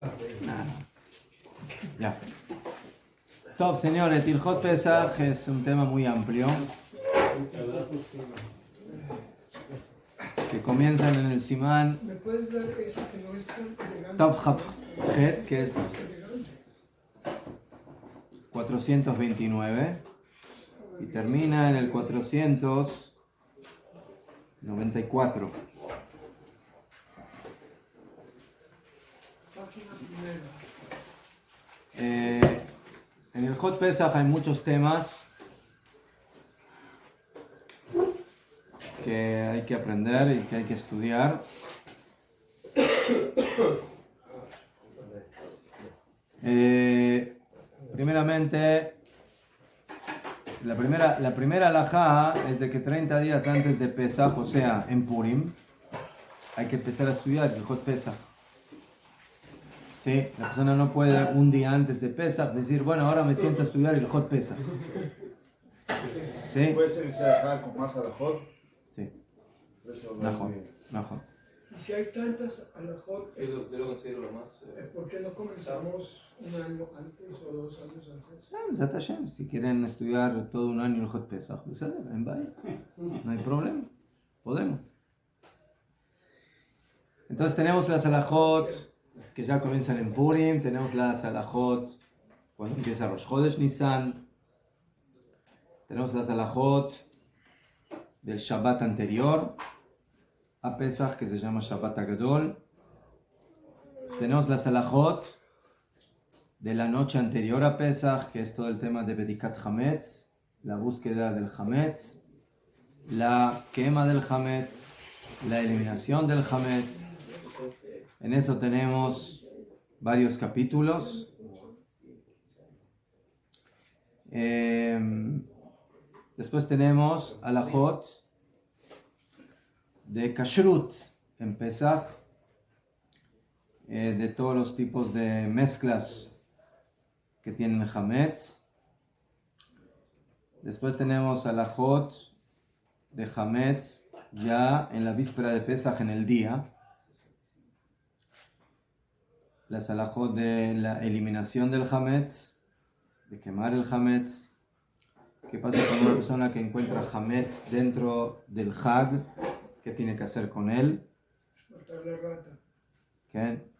Nada. Ya. Top, señores, Hilhot Pesach es un tema muy amplio que comienzan en el Simán ¿Me puedes dar eso que no es tan elegante? Top Het, que es 429 y termina en el 494. En el Hot Pesach hay muchos temas que hay que aprender y que hay que estudiar. Primeramente, la primera alajá es de que 30 días antes de Pesach, o sea, en Purim, hay que empezar a estudiar el Hot Pesach. ¿Sí? La persona no puede un día antes de Pesach decir, bueno, ahora me siento a estudiar el Hot Pesach. ¿Sí? ¿Puede ser que sea con más alajot? Sí. Eso Mejor. Y si hay tantas alajot, Yo lo considero lo más. ¿por qué no comenzamos un año antes o 2 años antes? Zat Hashem, si quieren estudiar todo un año el Hot Pesach, no hay problema, podemos. Entonces tenemos las alajot que ya comienzan en Purim, tenemos las alajot cuando empieza Rosh Chodesh Nisan, tenemos las alajot del Shabbat anterior a Pesach, que se llama Shabbat Agadol, tenemos las alajot de la noche anterior a Pesach, que es todo el tema de Bedikat Hametz, la búsqueda del Hametz, la quema del Hametz, la eliminación del Hametz. En eso tenemos varios capítulos. Después tenemos alajot de Kashrut en Pesach, de todos los tipos de mezclas que tienen Hametz. Después tenemos alajot de Hametz ya en la víspera de Pesach, en el día. Las alajot de la eliminación del Hametz, de quemar el Hametz. ¿Qué pasa con una persona que encuentra Hametz dentro del Hag? ¿Qué tiene que hacer con él? Matar la rata. ¿Qué?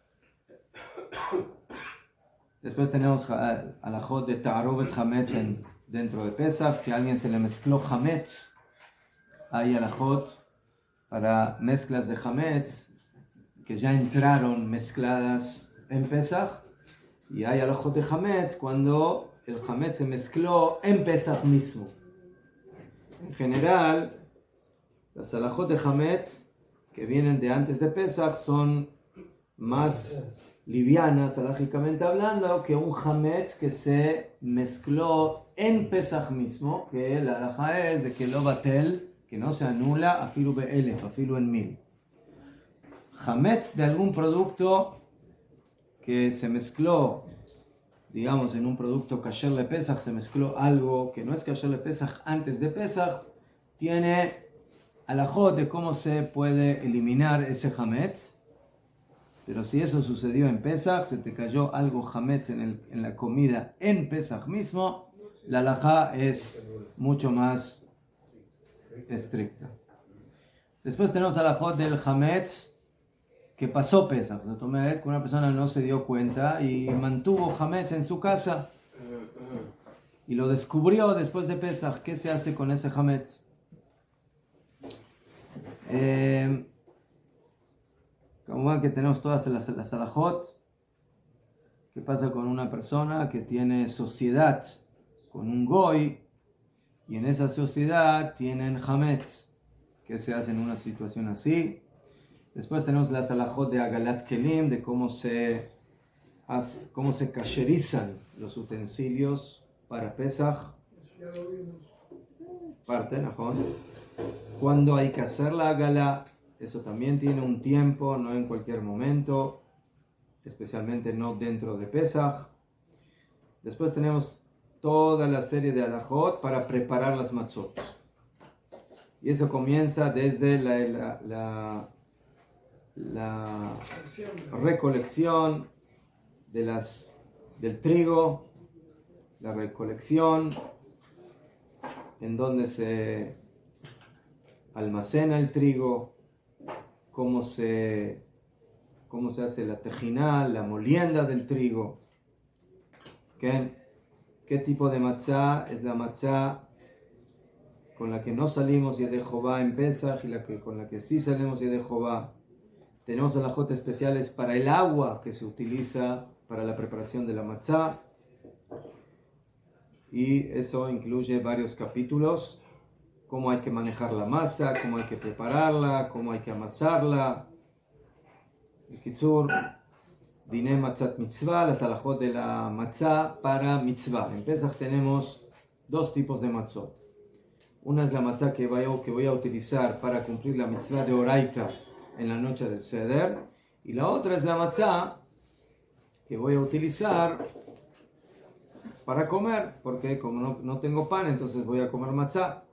Después tenemos alajot de Ta'arovet Hametz dentro de Pesach. Si a alguien se le mezcló Hametz, hay alajot para mezclas de Hametz que ya entraron mezcladas en Pesach, y hay alajot de Hametz cuando el Hametz se mezcló en Pesach mismo. En general, las alajot de Hametz que vienen de antes de Pesach son más livianas, alágicamente hablando, que un Hametz que se mezcló en Pesach mismo, que la alajá es de que lo batel, que no se anula, afilu be'elef, afilu en 1000. Hametz de algún producto que se mezcló, digamos, en un producto kasher le Pesach, se mezcló algo que no es kasher le Pesach antes de Pesach, tiene alajot de cómo se puede eliminar ese Hametz. Pero si eso sucedió en Pesach, se te cayó algo Hametz en la comida en Pesach mismo, la alajá es mucho más estricta. Después tenemos alajot del Hametz que pasó Pesach, que una persona no se dio cuenta y mantuvo Hametz en su casa y lo descubrió después de Pesach. ¿Qué se hace con ese Hametz? Como ven que tenemos todas las alajot. ¿Qué pasa con una persona que tiene sociedad con un goy y en esa sociedad tienen Hametz? ¿Qué se hace en una situación así? Después tenemos las alajot de Agalat Kelim, de cómo se kasherizan los utensilios para Pesach. Ya lo vimos. Parte, ¿no? Cuando hay que hacer la Agala, eso también tiene un tiempo, no en cualquier momento, especialmente no dentro de Pesach. Después tenemos toda la serie de alajot para preparar las matzot. Y eso comienza desde la recolección del trigo, la recolección, en dónde se almacena el trigo, cómo se hace la tejiná, la molienda del trigo. ¿Qué tipo de matzá es la matzá con la que no salimos de Jehová en Pesaj y con la que sí salimos de Jehová? Tenemos alajot especiales para el agua que se utiliza para la preparación de la matzá. Y eso incluye varios capítulos. Cómo hay que manejar la masa, cómo hay que prepararla, cómo hay que amasarla. El Kitzur, Diné Matzat Mitzvah, las alajot de la matzá para mitzvah. En Pesach tenemos dos tipos de matzot. Una es la matzá que voy a utilizar para cumplir la mitzvah de Oraita en la noche del Seder. Y la otra es la matzá que voy a utilizar para comer, porque como no tengo pan, entonces voy a comer matzá.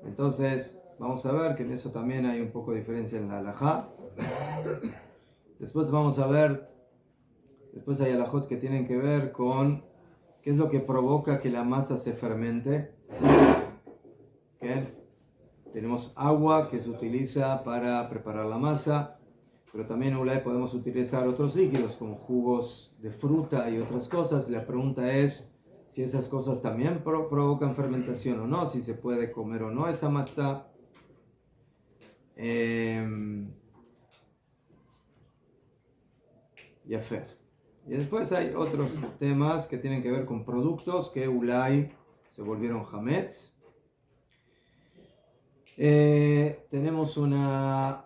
Entonces, vamos a ver que en eso también hay un poco de diferencia en la halajá. Después vamos a ver, después hay halajot que tienen que ver con qué es lo que provoca que la masa se fermente. ¿Okay? Tenemos agua que se utiliza para preparar la masa, pero también podemos utilizar otros líquidos como jugos de fruta y otras cosas. La pregunta es si esas cosas también provocan fermentación o no, si se puede comer o no esa matzá. Ya fe. Y después hay otros temas que tienen que ver con productos que ulay se volvieron hametz. Tenemos una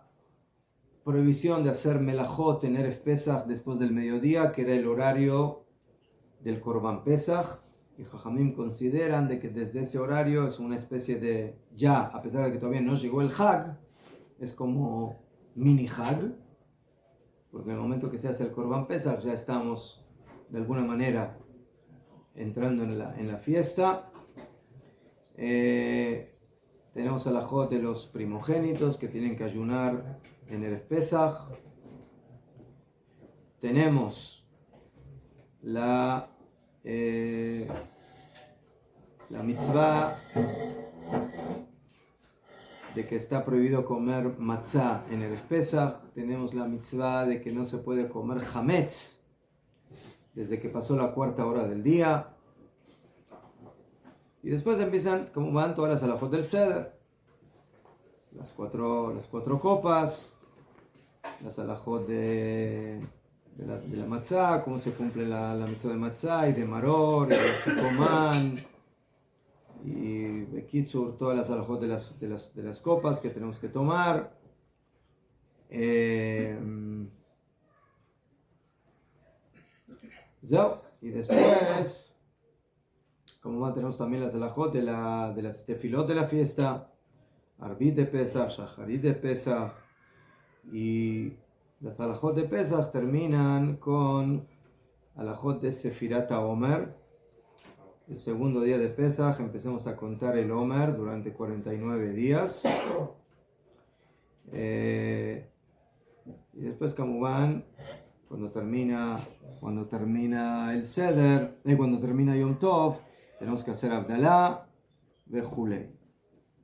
prohibición de hacer melajot en Erev Pesach después del mediodía, que era el horario del Korban Pesach. Y Jajamim consideran de que desde ese horario es una especie de, ya, a pesar de que todavía no llegó el Hag, es como mini Hag, porque en el momento que se hace el Korban Pesach ya estamos de alguna manera entrando en la fiesta. Tenemos alajot de los primogénitos que tienen que ayunar en el Pesach. Tenemos la mitzvah de que está prohibido comer matzá en el Pesach. Tenemos la mitzvah de que no se puede comer hametz desde que pasó la cuarta hora del día. Y después empiezan, como van todas las alajot del Seder, las cuatro copas, las alajot de la matzá, cómo se cumple la mitzvah de matzá y de maror, y de ficomán, y de kitzur, todas las alajot de las copas que tenemos que tomar. Y después, como tenemos también las alajot de las tefilot de la fiesta, Arbit de Pesach, Shacharit de Pesach, y las alajot de Pesach terminan con alajot de Sefirat HaOmer. El segundo día de Pesach empecemos a contar el Omer durante 49 días. Y después, Kamuban, cuando termina el Seder, cuando termina Yom Tov, tenemos que hacer Abdalá, Vejulei,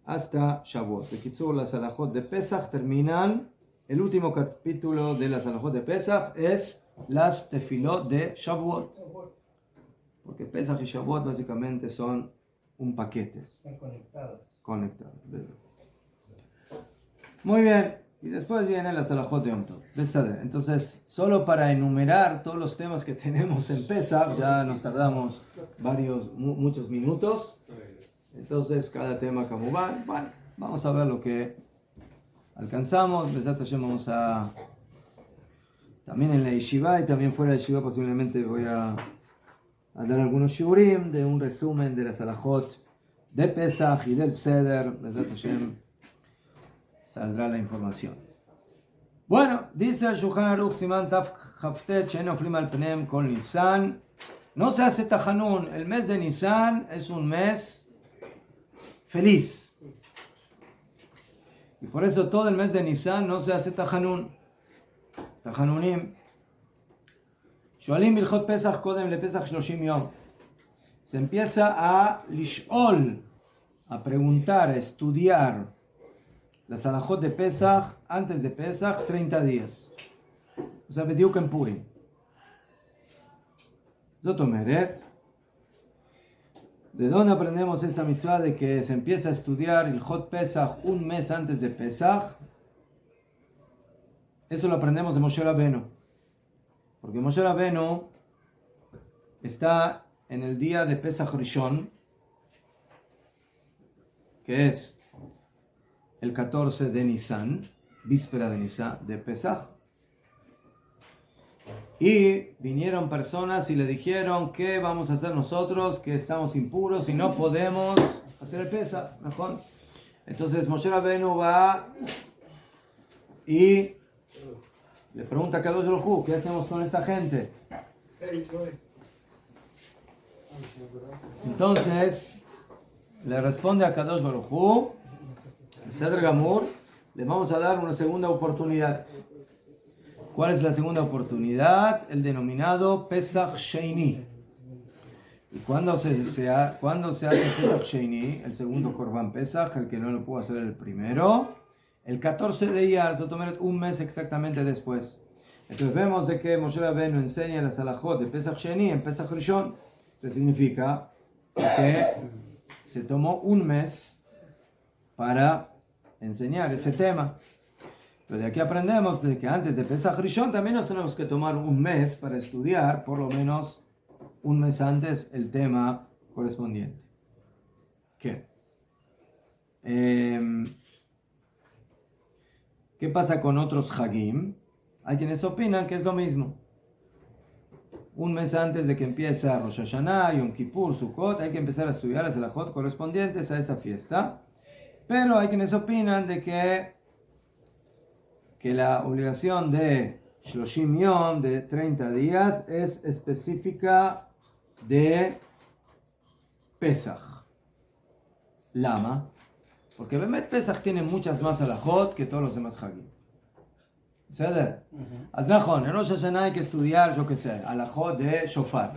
hasta Shavuot. De Kitzur, las alajot de Pesach terminan. El último capítulo de las alajot de Pesach es las tefilot de Shavuot. Porque Pesach y Shavuot básicamente son un paquete. Están conectados. Muy bien. Y después vienen las alajot de Yom Tov. Entonces, solo para enumerar todos los temas que tenemos en Pesach, ya nos tardamos muchos minutos. Entonces, cada tema como va. Bueno, vamos a ver lo que alcanzamos. Vamos a... También en la yeshiva y también fuera de yeshiva posiblemente voy a dar algunos shiurim de un resumen de las alajot de Pesach y del Seder. Saldrá la información. Bueno, dice el Shulchan Aruch Siman Taf Chaftet She'en Noflim al Pneim Kol Nisan. No se hace Tajanun. El mes de Nisan es un mes feliz. Y por eso todo el mes de Nisan no se hace Tajanun. Tajanunim. Shoalim Bilhot Pesach Kodem le Pesach 30 Yom. Se empieza a lishol, a preguntar, a estudiar las alajot de Pesach antes de Pesach 30 días. O sea, bediuk en Purim. Zot omeret, ¿de dónde aprendemos esta mitzvah de que se empieza a estudiar el Hot Pesach un mes antes de Pesach? Eso lo aprendemos de Moshe Rabbeinu. Porque Moshe Rabbeinu está en el día de Pesach Rishon, que es el 14 de Nisan, víspera de Nisan, de Pesach. Y vinieron personas y le dijeron: ¿qué vamos a hacer nosotros? Que estamos impuros y no podemos hacer el Pesach. ¿Mejor? Entonces Moshe Rabbeinu va y le pregunta a Kadosh Baruj Hu: ¿qué hacemos con esta gente? Entonces le responde a Kadosh Baruj Hu: Seder Gamur, le vamos a dar una segunda oportunidad. ¿Cuál es la segunda oportunidad? El denominado Pesach Sheini. ¿Y cuándo se hace Pesach Sheini? El segundo Korban Pesach, el que no lo pudo hacer el primero. El 14 de Iyar, un mes exactamente después. Entonces vemos de que Moshe Rabbeinu enseña las alajot de Pesach Sheini en Pesach Rishon, que significa que se tomó un mes para enseñar ese tema. Pero de aquí aprendemos de que antes de Pesach Rishon también nos tenemos que tomar un mes para estudiar, por lo menos un mes antes, el tema correspondiente. ¿Qué? ¿Qué pasa con otros Hagim? Hay quienes opinan que es lo mismo. Un mes antes de que empiece Rosh Hashanah, Yom Kippur, Sukkot, hay que empezar a estudiar las alajot correspondientes a esa fiesta. Pero hay quienes opinan de que la obligación de Shloshim Yom, de 30 días, es específica de Pesach. Lama. Porque Bemet Pesach tiene muchas más alajot que todos los demás Hagim. ¿Ceder? Aznachon, en Rosh Hashanah hay que estudiar, yo qué sé, alajot de Shofar.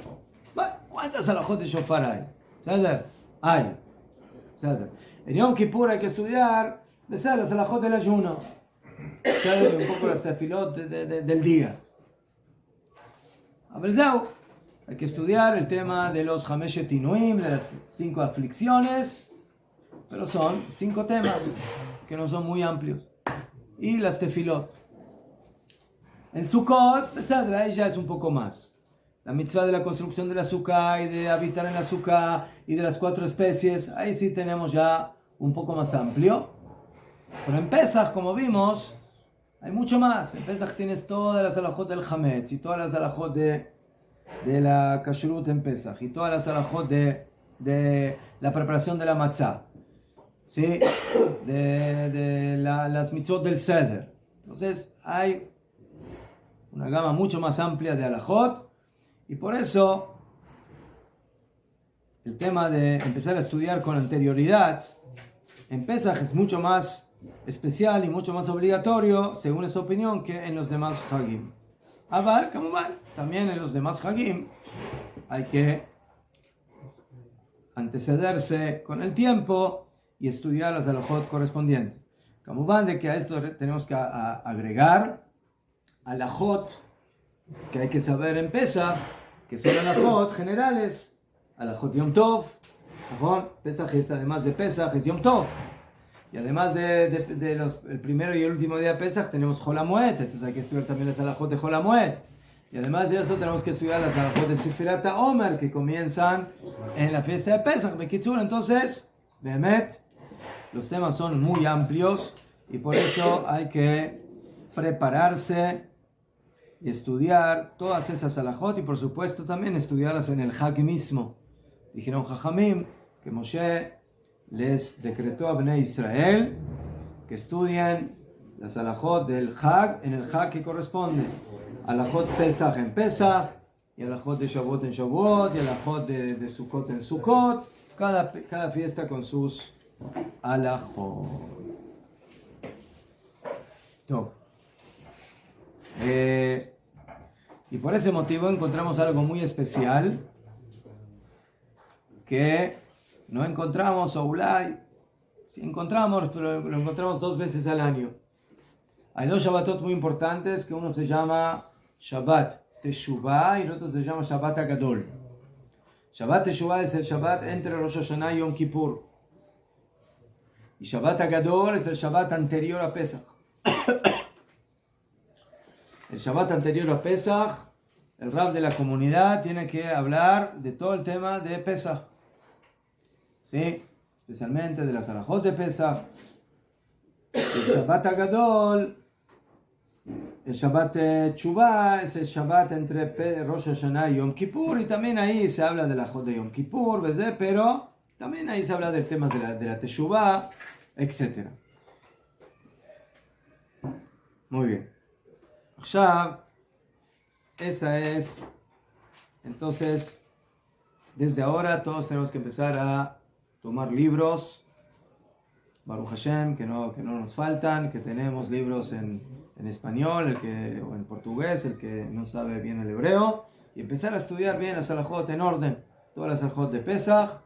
Bueno, ¿cuántas alajot de Shofar hay? ¿Ceder? Hay. ¿Ceder? En Yom Kippur hay que estudiar, las alajot del ayuno. ¿Ceder? Un poco las tefilot del día. A ver, hay que estudiar el tema de los Hameshet Inuim, de las 5 aflicciones. Pero son 5 temas que no son muy amplios. Y las tefilot. En Sukkot, ahí ya es un poco más. La mitzvah de la construcción de la sukkah y de habitar en la sukkah y de las 4 especies, ahí sí tenemos ya un poco más amplio. Pero en Pesach, como vimos, hay mucho más. En Pesach tienes todas las alajot del Hametz y todas las alajot de la kashrut en Pesach y todas las alajot de la preparación de la matzah. ¿Sí? De las mitzvot del Seder. Entonces hay una gama mucho más amplia de alajot, y por eso el tema de empezar a estudiar con anterioridad en Pesach es mucho más especial y mucho más obligatorio, según esta opinión, que en los demás Hagim. Aval, también en los demás Hagim hay que antecederse con el tiempo y estudiar las alajot correspondientes. Kamuván, de que a esto tenemos que agregar alajot que hay que saber en Pesach, que son alajot generales, alajot Yom Tov. Pesach es, además de Pesach, es Yom Tov. Y además el primero y el último día de Pesach tenemos Chol HaMoed, entonces hay que estudiar también las alajot de Chol HaMoed. Y además de eso tenemos que estudiar las alajot de Sefirat HaOmer, que comienzan en la fiesta de Pesach. Entonces, Behemet, los temas son muy amplios y por eso hay que prepararse y estudiar todas esas alajot, y por supuesto también estudiarlas en el Hag mismo. Dijeron Jajamim que Moshe les decretó a Bnei Israel que estudien las alajot del Hag en el Hag que corresponde. Alajot Pesach en Pesach, y alajot de Shavuot en Shavuot, y alajot de Sukkot en Sukkot. Cada fiesta con sus alajot. Y por ese motivo encontramos algo muy especial que no encontramos, o si encontramos, pero lo encontramos 2 veces al año. Hay 2 Shabbatot muy importantes, que uno se llama Shabbat Teshuvah y el otro se llama Shabbat Agadol. Shabbat Teshuvah es el Shabbat entre Rosh Hashanah y Yom Kippur. Y Shabbat Agadol es el Shabbat anterior a Pesach. El Shabbat anterior a Pesach, el Rab de la comunidad tiene que hablar de todo el tema de Pesach. ¿Sí? Especialmente de las alajot de Pesach. El Shabbat Agadol, el Shabbat Teshuvah es el Shabbat entre Rosh Hashanah y Yom Kippur, y también ahí se habla de la alajot de Yom Kippur, ¿ves? Pero también ahí se habla de temas de la Teshuvah, etc. Muy bien. Ya, esa es. Entonces, desde ahora todos tenemos que empezar a tomar libros. Baruch Hashem, que no nos faltan, que tenemos libros en español, o en portugués, el que no sabe bien el hebreo, y empezar a estudiar bien las alajot en orden, todas las alajot de Pesach,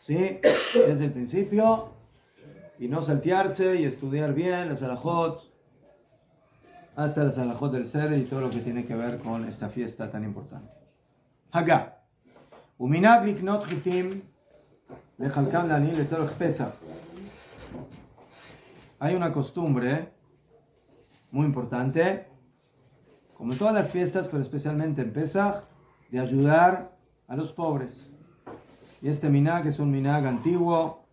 ¿sí? Desde el principio, y no saltearse y estudiar bien las alajot hasta las alajot del Seder y todo lo que tiene que ver con esta fiesta tan importante. Haga. Uminag liknot chitim lechalkam lani letzorech Pesach. Hay una costumbre muy importante, como en todas las fiestas, pero especialmente en Pesach, de ayudar a los pobres. Y este minag es un minag antiguo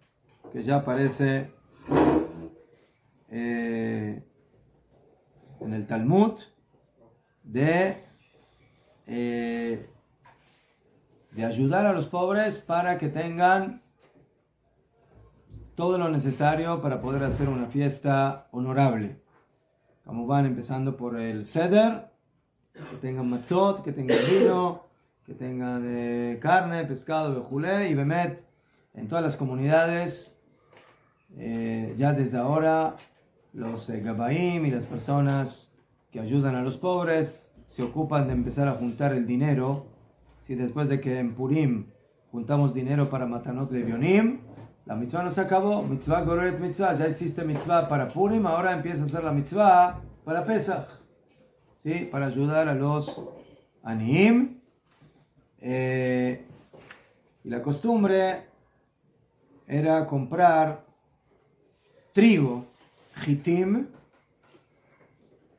que ya aparece en el Talmud de ayudar a los pobres para que tengan todo lo necesario para poder hacer una fiesta honorable. Como van empezando por el Seder, que tengan matzot, que tengan vino, que tengan carne, pescado, bejulé, y bemet, en todas las comunidades, ya desde ahora, los gabaim y las personas que ayudan a los pobres se ocupan de empezar a juntar el dinero. Si después de que en Purim juntamos dinero para Matanot Levionim, la mitzvah no se acabó, mitzvah goreret mitzvah, ya existe mitzvah para Purim, ahora empieza a hacer la mitzvah para Pesach, ¿sí? Para ayudar a los aniim. Y la costumbre era comprar trigo, jitim,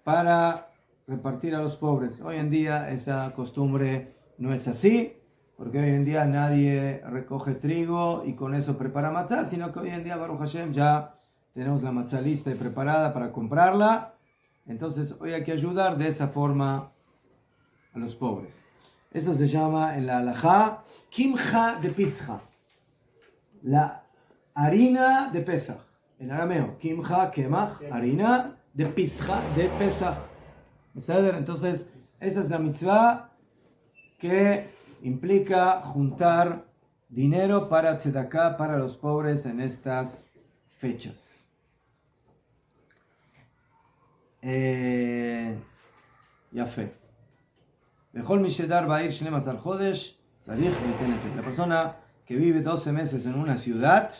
para repartir a los pobres. Hoy en día esa costumbre no es así, porque hoy en día nadie recoge trigo y con eso prepara matzah, sino que hoy en día, Baruch Hashem, ya tenemos la matzah lista y preparada para comprarla. Entonces hoy hay que ayudar de esa forma a los pobres. Eso se llama en la halajá kimcha de pischa, la harina de Pesach. En arameo, kimcha, kemach, harina de pischa, de Pesach. Entonces, esa es la mitzvah que implica juntar dinero para tzedakah, para los pobres en estas fechas. Yafé. Bechol mishedar ba'ir 12 chodesh, tzarich leiten efek. La persona que vive 12 meses en una ciudad,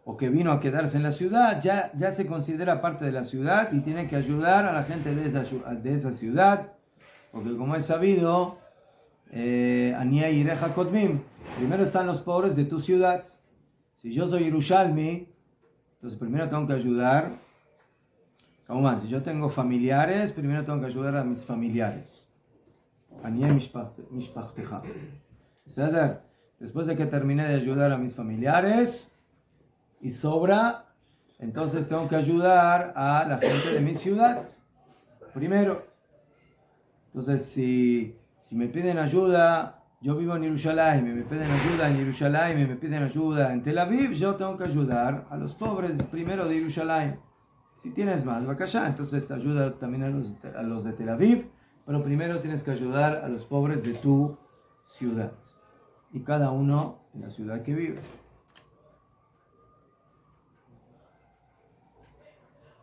o que vino a quedarse en la ciudad, ya se considera parte de la ciudad y tiene que ayudar a la gente de esa ciudad, porque como es sabido, Aniya Ireja Kodmim, primero están los pobres de tu ciudad. Si yo soy Yerushalmi, entonces primero tengo que ayudar. ¿Cómo más? Si yo tengo familiares, primero tengo que ayudar a mis familiares. Aniya Mishpachteja. Después de que terminé de ayudar a mis familiares y sobra, entonces tengo que ayudar a la gente de mi ciudad primero. Entonces, si me piden ayuda, yo vivo en Yerushalayim, me piden ayuda en Yerushalayim, me piden ayuda en Tel Aviv, yo tengo que ayudar a los pobres primero de Yerushalayim. Si tienes más, vacaya, entonces ayuda también a los de Tel Aviv, pero primero tienes que ayudar a los pobres de tu ciudad. Y cada uno en la ciudad que vive.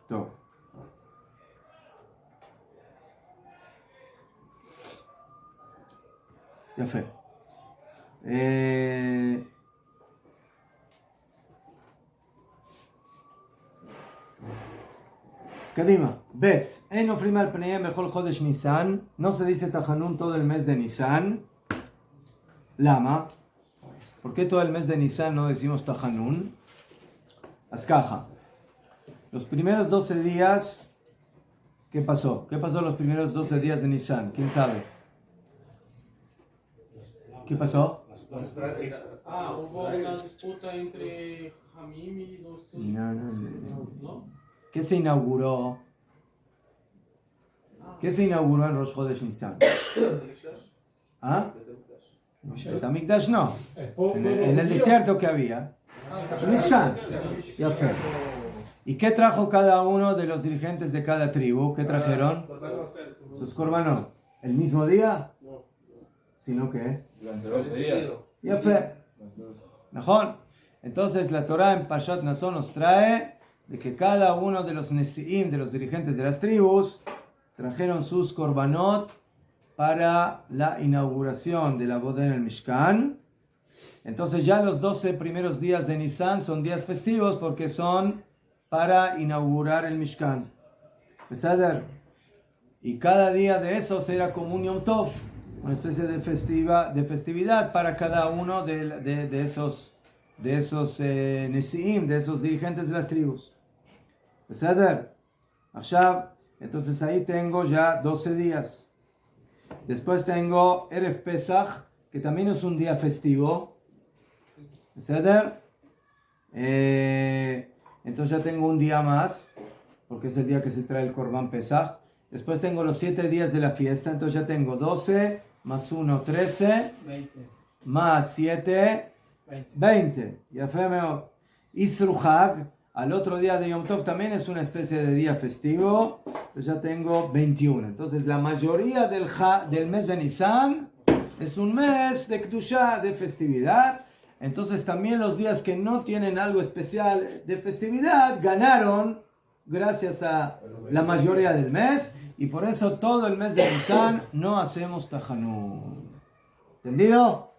Todo. יפה. קדימה, ב' אין נופלים על פניהם בכל חודש ניסן, no se dice תחנון todo el mes de Nisan. למה? ¿Por qué todo el mes de Nisan no decimos תחנון? אז ככה, los primeros 12 días, ¿qué pasó? ¿Qué pasó los primeros 12 días de Nisan? ¿Quién sabe? ¿Qué pasó? Las prácticas. Hubo una disputa entre Jamim y los... ¿No? ¿Qué se inauguró? ¿Qué se inauguró en Rosh Chodesh Nisan? ¿Ah? Bet HaMikdash no. En el desierto que había. El Mishkan. Ya fue. ¿Y qué trajo cada uno de los dirigentes de cada tribu? ¿Qué trajeron? Sus korbanot. ¿El mismo día? Sino que... Durante 12 días. Ya fue. ¿Najón? Entonces la Torah en Parshat Naso nos trae de que cada uno de los Nesi'im, de los dirigentes de las tribus, trajeron sus korbanot para la inauguración de la boda en el Mishkan. Entonces ya los 12 primeros días de Nisan son días festivos porque son para inaugurar el Mishkan. ¿Besader? Y cada día de esos era como un Yom Tov, una especie de festividad para cada uno de esos Nesi'im, de esos dirigentes de las tribus. ¿Besader? Entonces ahí tengo ya 12 días. Después tengo Erev Pesach, que también es un día festivo. ¿Besader? Entonces ya tengo un día más, porque es el día que se trae el Korban Pesach. Después tengo los 7 días de la fiesta, entonces ya tengo 12, más 1, 13, 20. más 7, 20. Ya fue mejor. Isru Hag, al otro día de Yom Tov también es una especie de día festivo, entonces ya tengo 21. Entonces la mayoría del mes de Nisan es un mes de Kedushá, de festividad. Entonces también los días que no tienen algo especial de festividad ganaron gracias a la mayoría del mes, y por eso todo el mes de Nisan no hacemos Tajanun. ¿Entendido?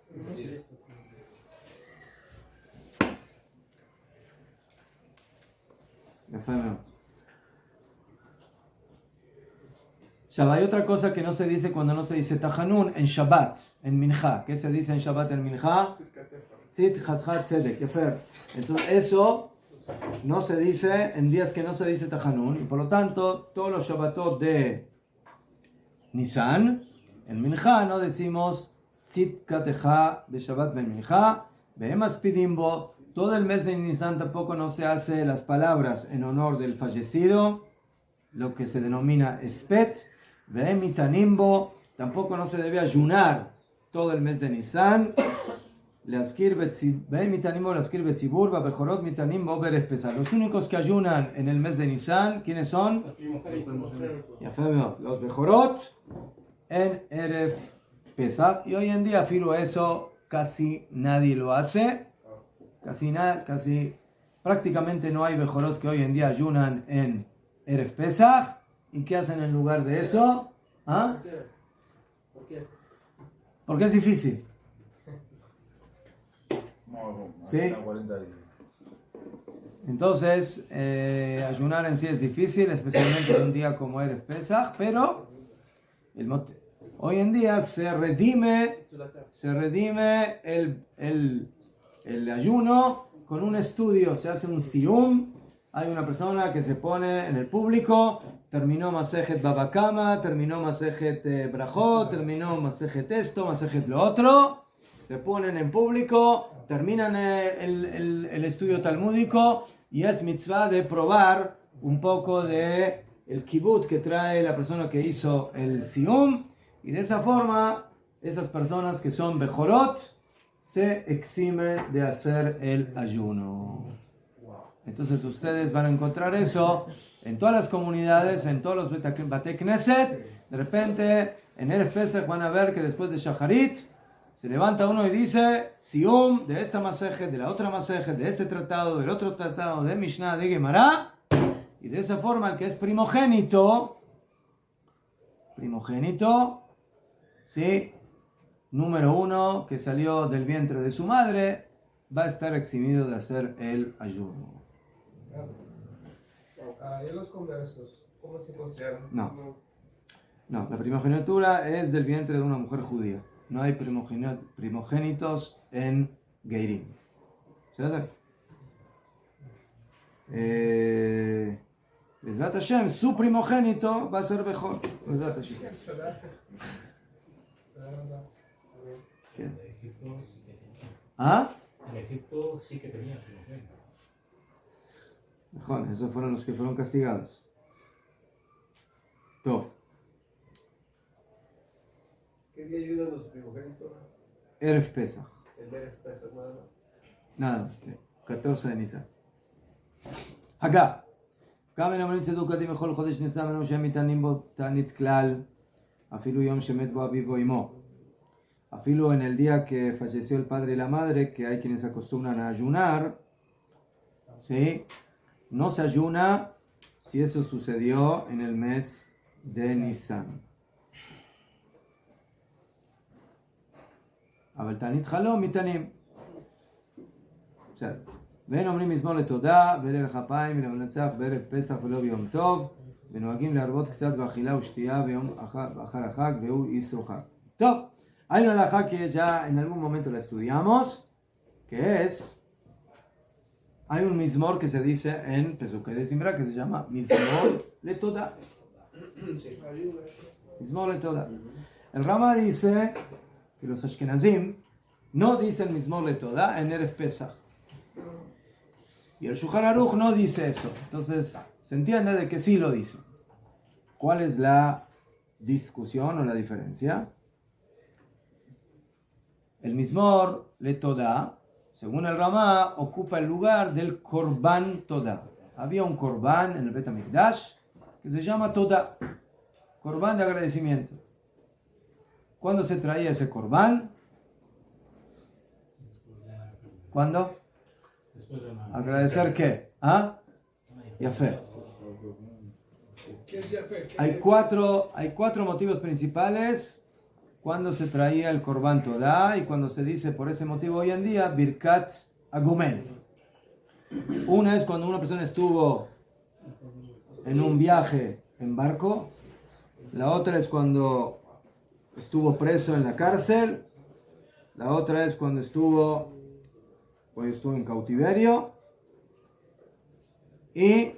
Hay otra cosa que no se dice cuando no se dice Tajanun en Shabbat, en Mincha. ¿Qué se dice en Shabbat en Mincha? Tzit Chazchat Tzedek. Entonces eso no se dice en días que no se dice Tajanun, y por lo tanto todos los Shabbatot de Nisan en Mincha no decimos Tzit Katecha de Shabbat ben Mincha. Behemas Pidimbo. Todo el mes de Nisan tampoco no se hace las palabras en honor del fallecido, lo que se denomina Espet. Vehemitanimbo. Tampoco no se debe ayunar todo el mes de Nisan. Los únicos que ayunan en el mes de Nisan, ¿quiénes son? Los Bejorot en Erev Pesach. Y hoy en día, filo, eso casi nadie lo hace. Casi prácticamente no hay Bejorot que hoy en día ayunan en Erev Pesach. ¿Y qué hacen en lugar de eso? ¿Ah? ¿Por qué? Porque es difícil. ¿Sí? 40 días. Entonces, ayunar en sí es difícil, especialmente en un día como Erev Pesach, pero hoy en día se redime el ayuno con un estudio, se hace un sium. Hay una persona que se pone en el público, terminó Masejet Baba Kama, terminó Masejet Brajot, terminó Masejet esto, Masejet lo otro. Se ponen en público, terminan el estudio talmúdico, y es mitzvah de probar un poco de el kibut que trae la persona que hizo el sium, y de esa forma esas personas que son bejorot se eximen de hacer el ayuno. Entonces ustedes van a encontrar eso en todas las comunidades, en todos los Batei Knesset. De repente en Erev Pesach van a ver que después de Shacharit se levanta uno y dice Sium de esta masejet, de la otra masejet, de este tratado, del otro tratado, de Mishnah, de Gemara. Y de esa forma el que es primogénito, ¿sí? número 1 que salió del vientre de su madre va a estar eximido de hacer el ayuno. Y los conversos, ¿cómo se consideran? No, la primogenitura es del vientre de una mujer judía. No hay primogénitos en Geirim. ¿Cierto? Bezrat Hashem, su primogénito va a ser Bejor. Bezrat Hashem. ¿Qué? ¿Ah? En Egipto sí que tenía primogénito. Mejor, esos fueron los que fueron castigados. Tov. ¿Qué día ayudan los primogénitos? Erev Pesach. El de Pesach nada más. Nada más, sí. 14 de Nisan. Acá. Kamen Amrit Sedukati Mejol Chodesh Nisan Menum Shem Mitanim Bo Tanit Klal Afilu Yom Shemet Bo Aviv Imo. Afilu en el día que falleció el padre y la madre, que hay quienes acostumbran a ayunar, ¿sí? No se ayuna si eso sucedió en el mes de Nisan. אבל תענית חלום מתענים. בסדר. ואין אומרים מזמור לתודה ולליל כפיים ולמנצח בערב פסח ולא ביום טוב, ונוהגים להרבות קצת באכילה ושתייה ביום אחר החג, והוא איסור חג. טוב, hay una halajá que ya en algún momento la estudiamos, que es, hay un mizmor que se dice en Pesukei de Simra que se llama mizmor letodá. Mizmor letodá. El Rama dice que los Ashkenazim no dicen Mizmor letodá en Erev Pesach. Y el Shulchan Aruch no dice eso. Entonces, se entiende de que sí lo dice. ¿Cuál es la discusión o la diferencia? El Mizmor letodá, según el Rama, ocupa el lugar del Korban Todá. Había un Korban en el Bet HaMikdash que se llama Todá. Korban de agradecimiento. ¿Cuándo se traía ese Korban? ¿Cuándo? ¿Agradecer qué? ¿Ah? Yafé. ¿Qué es Yafé? Hay cuatro motivos principales cuando se traía el Korban Todá y cuando se dice por ese motivo hoy en día Birkat Agumel. Una es cuando una persona estuvo en un viaje en barco. La otra es cuando estuvo preso en la cárcel. La otra es cuando estuvo en cautiverio. Y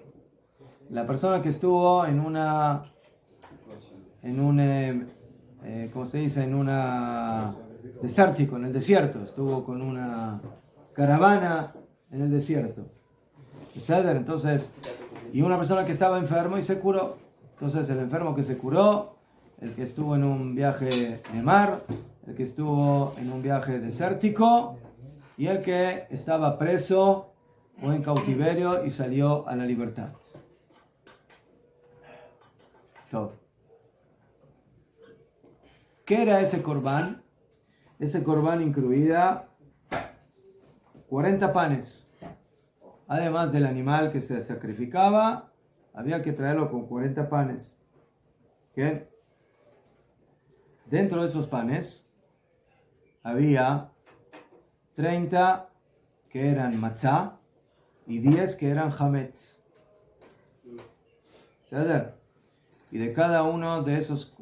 la persona que estuvo en un ¿cómo se dice? En una desértico, en el desierto. Estuvo con una caravana en el desierto. Entonces, y una persona que estaba enfermo y se curó. Entonces, el enfermo que se curó, el que estuvo en un viaje de mar, el que estuvo en un viaje desértico y el que estaba preso o en cautiverio y salió a la libertad. Todo. ¿Qué era ese Korban? Ese Korban incluía 40 panes. Además del animal que se sacrificaba, había que traerlo con 40 panes. ¿Qué? Dentro de esos panes había 30 que eran matzá y 10 que eran hametz. ¿Sabes? Y de cada uno de esos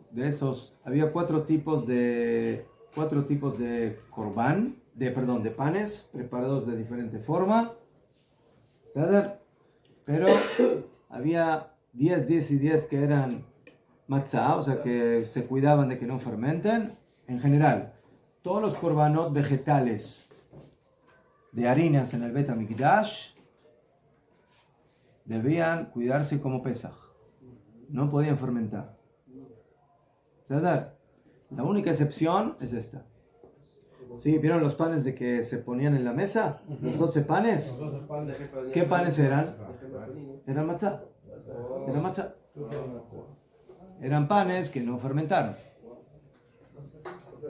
había cuatro tipos de korban, de panes preparados de diferente forma. ¿Sabes? Pero había 10 y 10 que eran matzá, o sea que se cuidaban de que no fermenten. En general, todos los korbanot vegetales de harinas en el Bet HaMikdash debían cuidarse como Pesaj. No podían fermentar. ¿Sabes? La única excepción es esta. ¿Sí? ¿Vieron los panes de que se ponían en la mesa? Los 12 panes. ¿Qué panes eran? Eran matzá. Eran matzá. Eran panes que no fermentaron.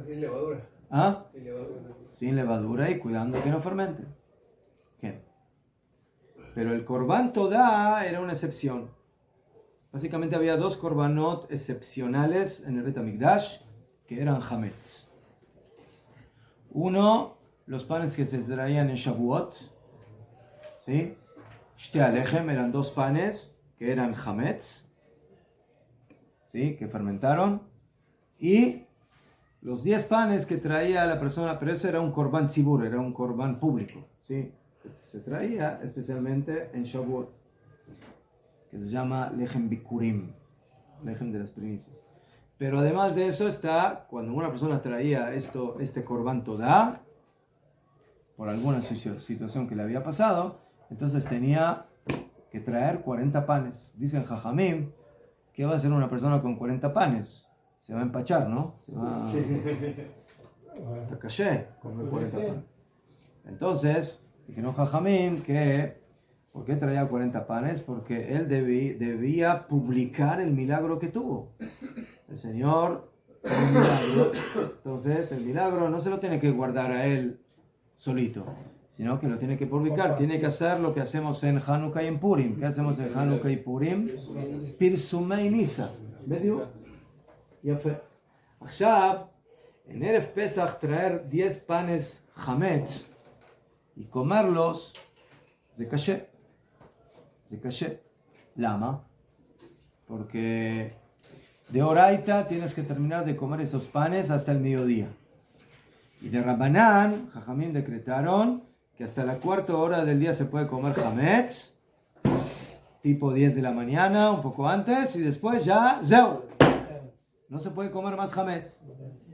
Sin levadura. ¿Ah? Sin levadura. Sin levadura y cuidando que no fermenten. ¿Qué? Pero el Korban Todá era una excepción. Básicamente había 2 korbanot excepcionales en el Bet HaMikdash que eran hametz. Uno, los panes que se traían en Shavuot, ¿sí? Shtei alechem eran 2 panes que eran hametz, ¿sí? Que fermentaron. Y los 10 panes que traía la persona, pero eso era un korban tzibur, era un korban público, ¿sí? Que se traía especialmente en Shavuot, que se llama lechem bikurim, lechem de las primicias. Pero además de eso está, cuando una persona traía este korban todá, por alguna situación que le había pasado, entonces tenía que traer 40 panes. Dicen Jajamim, ¿qué va a hacer una persona con 40 panes? Se va a empachar, ¿no? Está caché comer 40 panes. Entonces, dijeron Jajamim que, ¿por qué traía 40 panes? Porque él debía publicar el milagro que tuvo. El Señor, el milagro. Entonces, el milagro no se lo tiene que guardar a él solito, sino que lo tiene que publicar. Tiene que hacer lo que hacemos en Hanukkah y en Purim. ¿Qué hacemos en Hanukkah y Purim? Pirsumei Nisa. ¿Ves? יפה. עכשיו, en Erev Pesach traer 10 panes hametz y comerlos, זה קשה. זה קשה. למה? Porque de oraita tienes que terminar de comer esos panes hasta el mediodía. Y de Rabbanán, Jajamim decretaron que hasta la 4ª hora del día se puede comer hametz, tipo 10 de la mañana, un poco antes, y después ya, zeu. No se puede comer más hametz.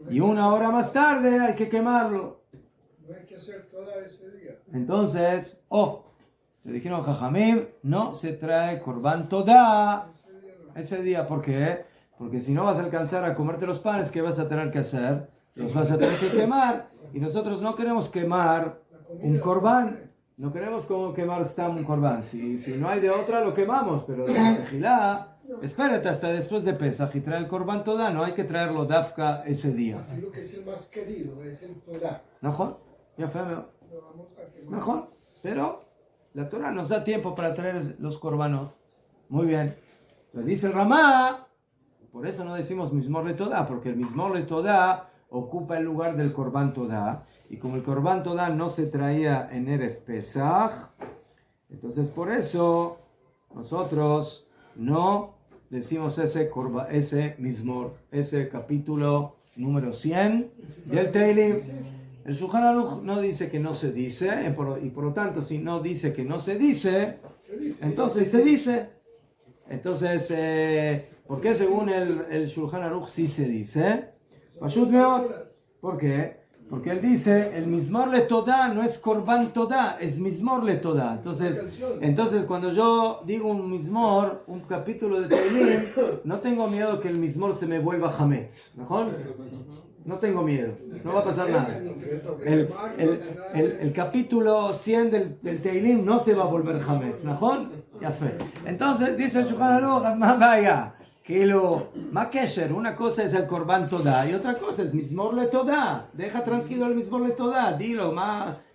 Y 1 hora más tarde hay que quemarlo. No hay que hacer todo ese día. Entonces, le dijeron a Jajamim, no se trae korban todá ese día. ¿Por qué? Porque si no vas a alcanzar a comerte los panes, ¿qué vas a tener que hacer? Los vas a tener que quemar. Y nosotros no queremos quemar un korban. No queremos como quemar un korban. Si no hay de otra, lo quemamos. Pero la tejilá, espérate hasta después de Pesach y trae el korban todá. No hay que traerlo dafka ese día. Así lo que es el más querido, es el Torah. ¿No? Ya fue, Lo vamos a quemar. mejor. Pero la Torah nos da tiempo para traer los korbanot. Muy bien. Lo dice el Ramá. Por eso no decimos Mizmor le Todá, porque el Mizmor le Todá ocupa el lugar del korban todá. Y como el korban todá no se traía en Erev Pesach, entonces por eso nosotros no decimos ese Mizmor, ese capítulo número 100 del Teilim. El Shulchan Aruch no dice que no se dice, y por lo tanto, si no dice que no se dice, entonces se dice. Entonces, ¿por qué según el Shulchan Aruch sí se dice? Pashut meod. ¿Por qué? Porque él dice, el Mizmor le Todá no es korban todá, es Mizmor le Todá. Entonces cuando yo digo un Mizmor, un capítulo de Teilim, no tengo miedo que el Mizmor se me vuelva hametz, ¿no? No tengo miedo, no va a pasar nada. El capítulo 100 del Teilim no se va a volver hametz, ¿no? Ya fue. Entonces dice el Shulchan Aruch, más vaya. מה קשר? una cosa es el korban todá y otra cosa es Mizmor le Todá. Deja tranquilo el Mizmor le Todá. Dilo,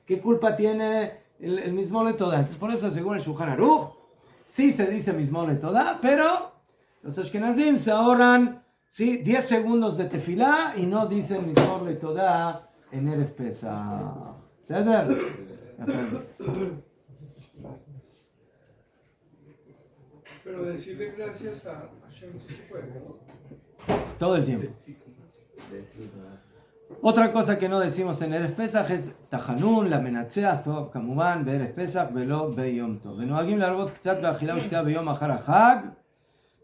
¿qué culpa tiene el Mizmor le Todá? Entonces por eso según el Shulchan Aruch sí se dice Mizmor le Todá, pero los Ashkenazim se ahorran 10 segundos de tefilá y no dicen Mizmor le Todá en Erev Pesach. ¿Ceder? Pero decirle gracias a Hashem si se puede, ¿no? Todo el tiempo. Otra cosa que no decimos en Erev Pesach es Tajanun, la menatzeach, tov, kamuman, be'erev Pesach, velo be'yom tov. ונוהגים להרבות קצת באכילה ושתייה ביום אחר החג.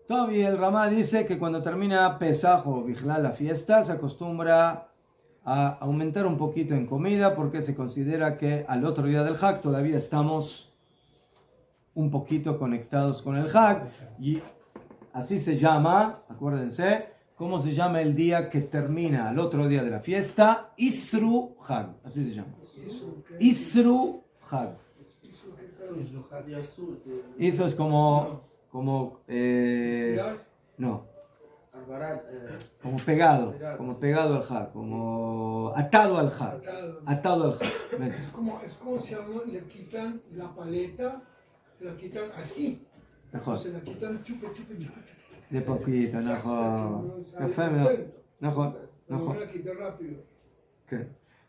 Tov, y el Ramá dice que cuando termina Pesach o Bichlal la fiesta, se acostumbra a aumentar un poquito en comida porque se considera que al otro día del Hag todavía estamos un poquito conectados con el Hag, y así se llama, acuérdense, ¿cómo se llama el día que termina el otro día de la fiesta? Isru Hag, así se llama. Isru Hag. Eso es como no, como pegado al Hag, como atado al Hag, Es como si a uno le quitan la paleta, se la quitan así. Mejor. Se la quitan chupe. De poquito, mejor. Café, mejor. No la quita rápido.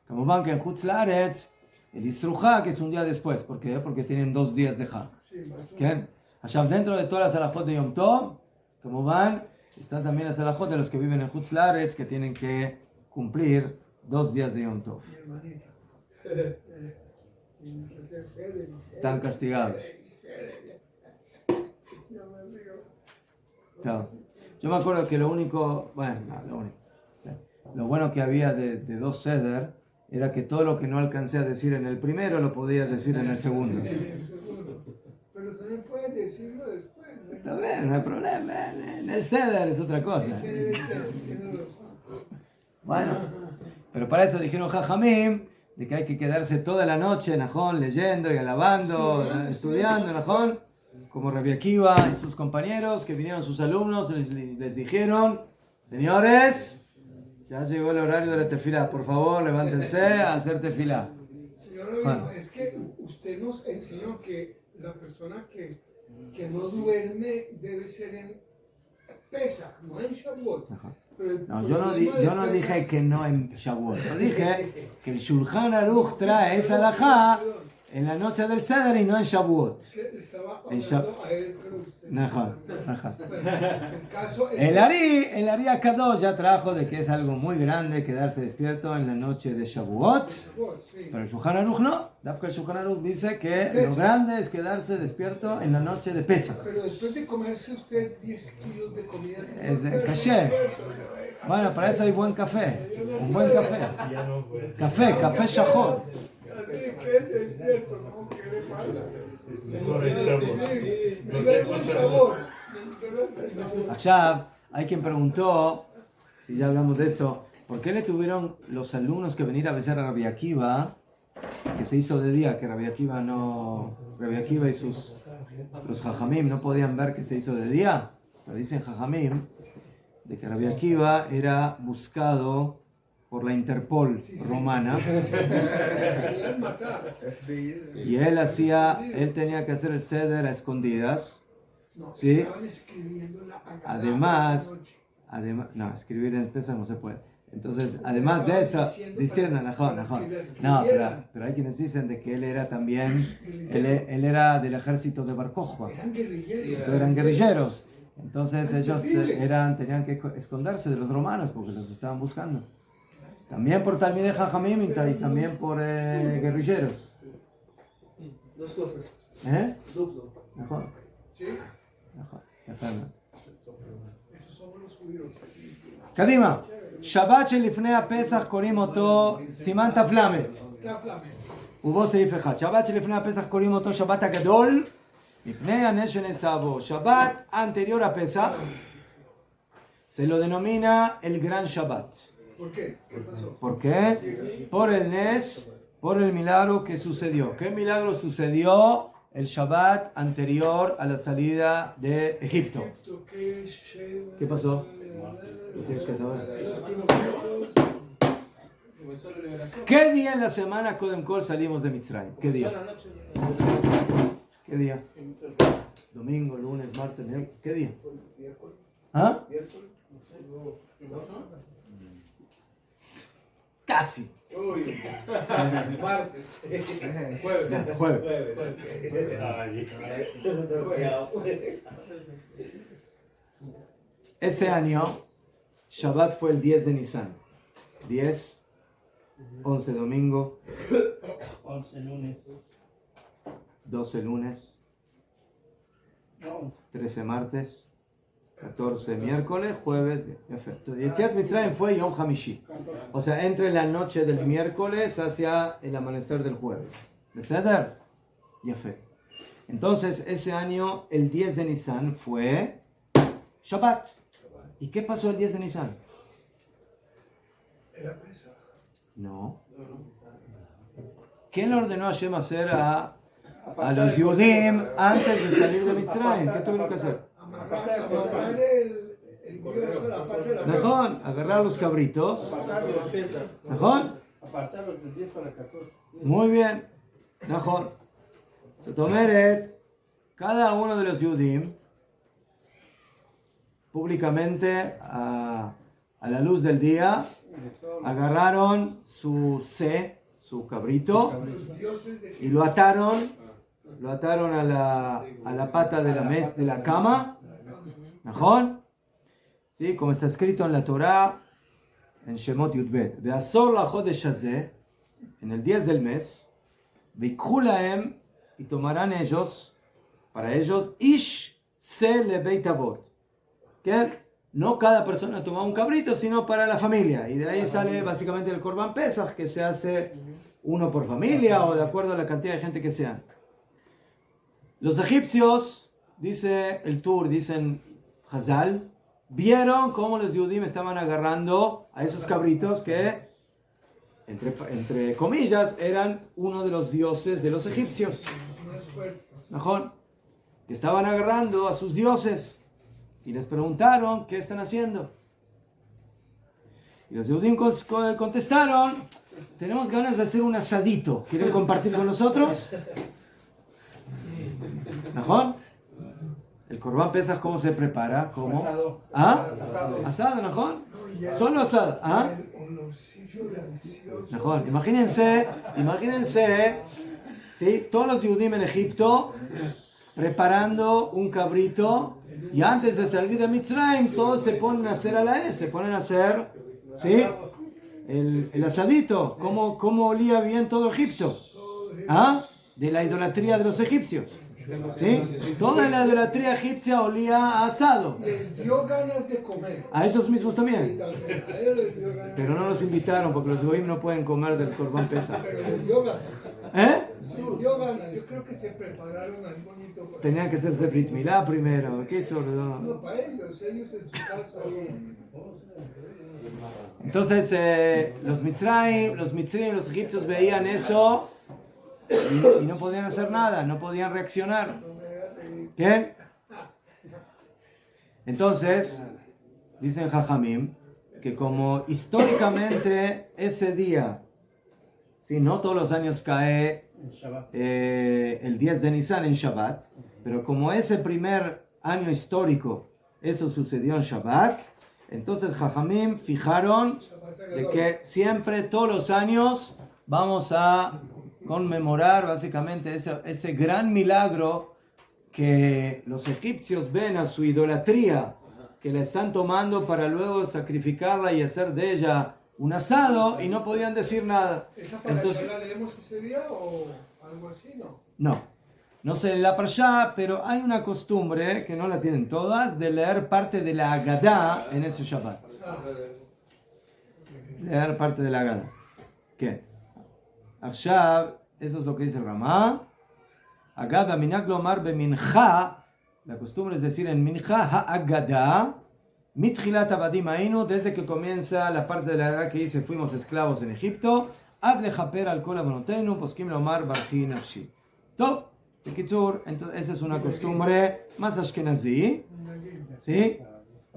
Como que en Chutz Laaretz, el Isruja, que es un día después. ¿Por qué? Porque tienen 2 días de Hag. Sí, más o menos. ¿Qué? Allá dentro de todas las alajot de Yom Tov, como van, están también las alajot de los que viven en Chutz Laaretz, que tienen que cumplir 2 días de Yom Tov. Mi hermanito. Tienen que hacer sede, Están castigados. Claro. Yo me acuerdo que lo único, bueno, no, lo único, sí, lo bueno que había de 2 Seder era que todo lo que no alcancé a decir en el primero lo podía decir en el segundo. Pero también puedes decirlo después. ¿No? Está bien, no hay problema. En el Seder es otra cosa. Sí, tienes razón. Bueno, pero para eso dijeron Jajamim de que hay que quedarse toda la noche, Najón, leyendo y alabando, estudiando, Najón, como Rabbi Akiva y sus compañeros, que vinieron sus alumnos, les dijeron, señores, ya llegó el horario de la tefilá, por favor, levántense a hacer tefilá. Señor Rabino, es que usted nos enseñó que la persona que no duerme debe ser en Pesach, no en Shavuot. Pero el No, yo no problema de dije Pesach- que no en Shavuot, yo dije que el Shulchan Aruch trae esa halajá en la noche del Seder y no en Shavuot. Es que le estaba En hablando a él, pero usted. Najón, najón. Bueno, el caso es El Ari Akadosh ya trajo de que es algo muy grande quedarse despierto en la noche de Shavuot, Shavuot, sí. pero el Shulchan Aruch no. Dafka el Shulchan Aruch dice que lo grande es quedarse despierto en la noche de Pesach. Pero después de comerse usted 10 kilos de comida, Es caché. Bueno, para eso hay buen café, un buen café. Ya no puede. Café Shahot. ¿Qué es despierto? ¿No? ¿Qué le pasa? Es mejor el Shavuot. Me duele el sabor. Allá hay quien preguntó, si ya hablamos de esto, ¿por qué le tuvieron los alumnos que venir a besar a Rabbi Akiva, que se hizo de día, que Rabbi Akiva y los Jajamim no podían ver que se hizo de día? Pero dicen Jajamim de que Rabbi Akiva era buscado por la Interpol romana Querían matar. y él tenía que hacer el ceder a escondidas. No, Sí. estaban escribiendo la Haggadah Además, esa noche. no, escribir en Pesach no se puede. Entonces, además de eso, diciendo, para najón. que la No, escribieran. pero hay quienes dicen de que él era también, él era del ejército de Bar Kokhba. Eran guerrilleros. Entonces eran guerrilleros. Entonces Eran ellos terribles. tenían que esconderse de los romanos porque los estaban buscando. También por Talmidei Jajamim y también por guerrilleros. 2 cosas. ¿Eh? Duplo. Najón, Sí, najón. Yפה. esos somos los judíos. קדימה, שבת שלפני הפסח קוראים אותו סימן ת"ל, ובו סעיף אחד. שבת שלפני הפסח קוראים אותו שבת הגדול, מפני הנס שנעשה בו. שבת anterior a Pesach se lo denomina el Gran Shabbat. ¿Por qué? ¿Qué pasó? ¿Por qué? Por el Nes, por el milagro que sucedió. ¿Qué milagro sucedió el Shabbat anterior a la salida de Egipto? ¿Qué pasó? Lo tienes que saber. ¿Qué día en la semana Kodem Kol salimos de Mitzrayim? ¿Qué día? ¿Qué día? Domingo, lunes, martes, miércoles. ¿Qué día? ¿Ah? Casi. Martes. Jueves. Ese año, Shabbat fue el 10 de Nisan. 10, 11 domingo, 11 lunes. 12 lunes, 13 martes, 14 miércoles, jueves, perfecto. Yetziat Mitzrayim fue Yom Hamishi. O sea, entre la noche del miércoles hacia el amanecer del jueves. ¿Beseder? Yafé. Entonces, ese año, el 10 de Nisan fue Shabbat. ¿Y qué pasó el 10 de Nisan? Era Pesach. No. ¿Qué le ordenó a Hashem hacer a los Yudim antes de salir de Mitzrayim? ¿Qué tuvieron que hacer? Amarrar el dios a la parte de la Najón, agarrar los cabritos. Najón. Apartarlo del 10 para el 14. Muy bien. Najón. Sotomeret, cada uno de los Yudim, públicamente, a la luz del día, agarraron su su cabrito, Los dioses de y lo ataron a la pata de la cama, ¿najón? ¿Sí? Como está escrito en la Torá, en Shemot Yudbet, Ve'asor lachodesh hazeh, en el 10 del mes, Ve'ikhu lahem, y tomarán ellos, para ellos, Ish se lebeit avot, que no cada persona toma un cabrito, sino para la familia, y de ahí sale básicamente el Korban Pesach, que se hace uno por familia o de acuerdo a la cantidad de gente que sean. Los egipcios, dice el Tur, dicen Hazal, vieron cómo los judíos estaban agarrando a esos cabritos que, entre comillas, eran uno de los dioses de los egipcios. más fuertes. ¿Najón? Que estaban agarrando a sus dioses y les preguntaron qué están haciendo. Y los judíos contestaron: tenemos ganas de hacer un asadito. ¿Quieren compartir con nosotros? ¿Najón? El Korban Pesach, ¿cómo se prepara? ¿Cómo? Asado. ¿Ah? Asado. Asado, ¿najón? No, y ya Solo asado. ¿Ah? el olorcillo delicioso. Najón. Imagínense, ¿sí? Todos los judíos en Egipto preparando un cabrito, y antes de salir de Mitzrayim todos se ponen a hacer se ponen a hacer, ¿sí? El asadito. ¿Cómo olía bien todo Egipto? ¿Ah? De la idolatría de los egipcios, ¿sí? Toda la idolatría egipcia olía a asado. Les dio ganas de comer. A ellos mismos Y también. también, a ellos les dio ganas. Pero no nos invitaron porque los goyim no pueden comer del Korban Pesach. Pero les dio ganas. ¿Eh? Les dio ganas. Yo creo que se prepararon algo bonito para Tenían que hacerse Brit Milá primero. Qué sordo. no, para ellos en su casa. Entonces los Mitzrayim, los egipcios veían eso y no podían hacer nada, no podían reaccionar. ¿Qué? Entonces, dicen Jajamim, que como históricamente ese día, ¿sí? No todos los años cae el 10 de Nisan en Shabbat, pero como ese primer año histórico, eso sucedió en Shabbat, entonces Jajamim fijaron de que siempre, todos los años, vamos a conmemorar básicamente ese gran milagro que los egipcios ven a su idolatría, que la están tomando para luego sacrificarla y hacer de ella un asado, y no podían decir nada. ¿Esa para Entonces, la leemos ese día o algo así, no? no sé la parashá, pero hay una costumbre, que no la tienen todas, de leer parte de la Agadá en ese Shabbat. Leer parte de la Agadá. ¿Qué? Ahshav, eso es lo que dice el Ramá. Agadá minag lomar bemincha, la costumbre es decir en mincha ha-agadá, mitchilat abadim ainu, desde que comienza la parte de la Agadá que dice fuimos esclavos en Egipto, ad lechaper al kol avonotenu, poskim lomar barchi nafshi. Top. Entonces, esa es una costumbre más ashkenazí, ¿sí?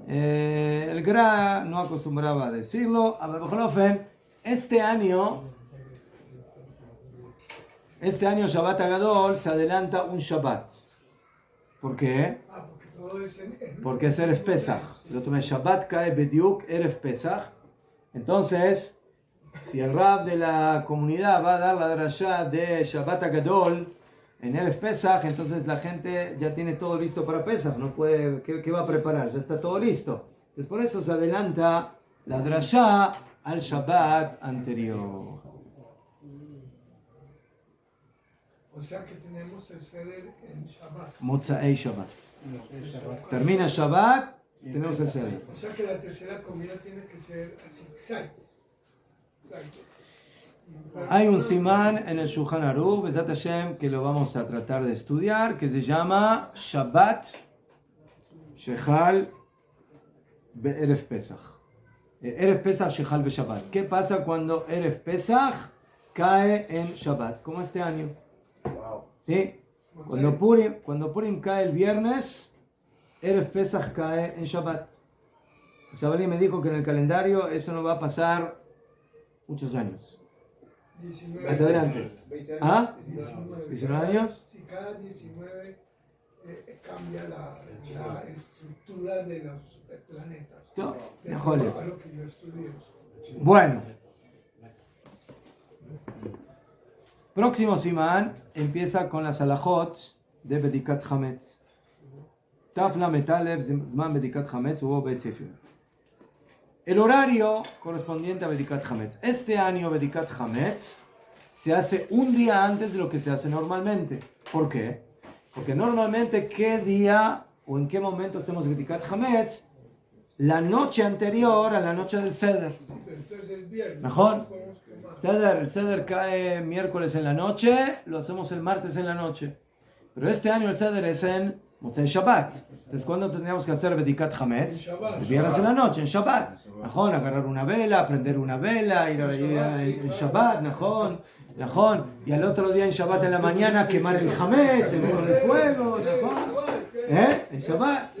El Gra no acostumbraba a decirlo. A ver, este año Shabbat Agadol se adelanta un Shabbat. ¿Por qué? Porque todo es Porque es Erev Pesach. Lo tomé Shabbat cae Bediuk Erev Pesach. Entonces, si el Rab de la comunidad va a dar la drashá de Shabbat Agadol en Erev Pesach, entonces la gente ya tiene todo listo para Pesach, no puede, ¿qué va a preparar? Ya está todo listo. Entonces por eso se adelanta la drashá al Shabbat anterior. O sea que tenemos el Seder en Shabbat. Motzai Shabbat. Termina Shabbat, tenemos el Seder. O sea que la tercera comida tiene que ser así, exacto. Hay un simán en el Shulchan Aruch, Bezat Hashem, que lo vamos a tratar de estudiar, que se llama Shabbat Shechal Be'erev Pesach. Erev Pesach Shechal Be'Shabbat. ¿Qué pasa cuando Erev Pesach cae en Shabbat? Como este año. ¿Sí? Cuando Purim cae el viernes, Erev Pesach cae en Shabbat. Sabali me dijo que en el calendario eso no va a pasar muchos años. 19 Hasta adelante. ¿Ah? 19. 19 años. Si cada 19 cambia la estructura de los planetas. No, De mejor. acuerdo a lo que yo estudié. Bueno. Próximo simán empieza con las halajot de Bedikat Hametz. Tafla Metalev Zman Bedikat Hametz hubo Bet Sefer. El horario correspondiente a Bedikat Hametz. Este año Bedikat Hametz se hace un día antes de lo que se hace normalmente. ¿Por qué? Porque normalmente, ¿qué día o en qué momento hacemos Bedikat Hametz? La noche anterior a la noche del Seder. Entonces el viernes. Mejor. podemos quemar. El Seder cae miércoles en la noche, lo hacemos el martes en la noche. Pero este año el Seder es en Motzei Shabbat. Entonces, ¿cuándo tendríamos que hacer Bedikat Hametz? El viernes en la noche, en Shabbat. Najón, agarrar una vela, prender una vela, ir en Shabbat, Najón. Y al otro día en Shabbat en la mañana quemar el Hametz, el fuego, Najón. En Shabbat.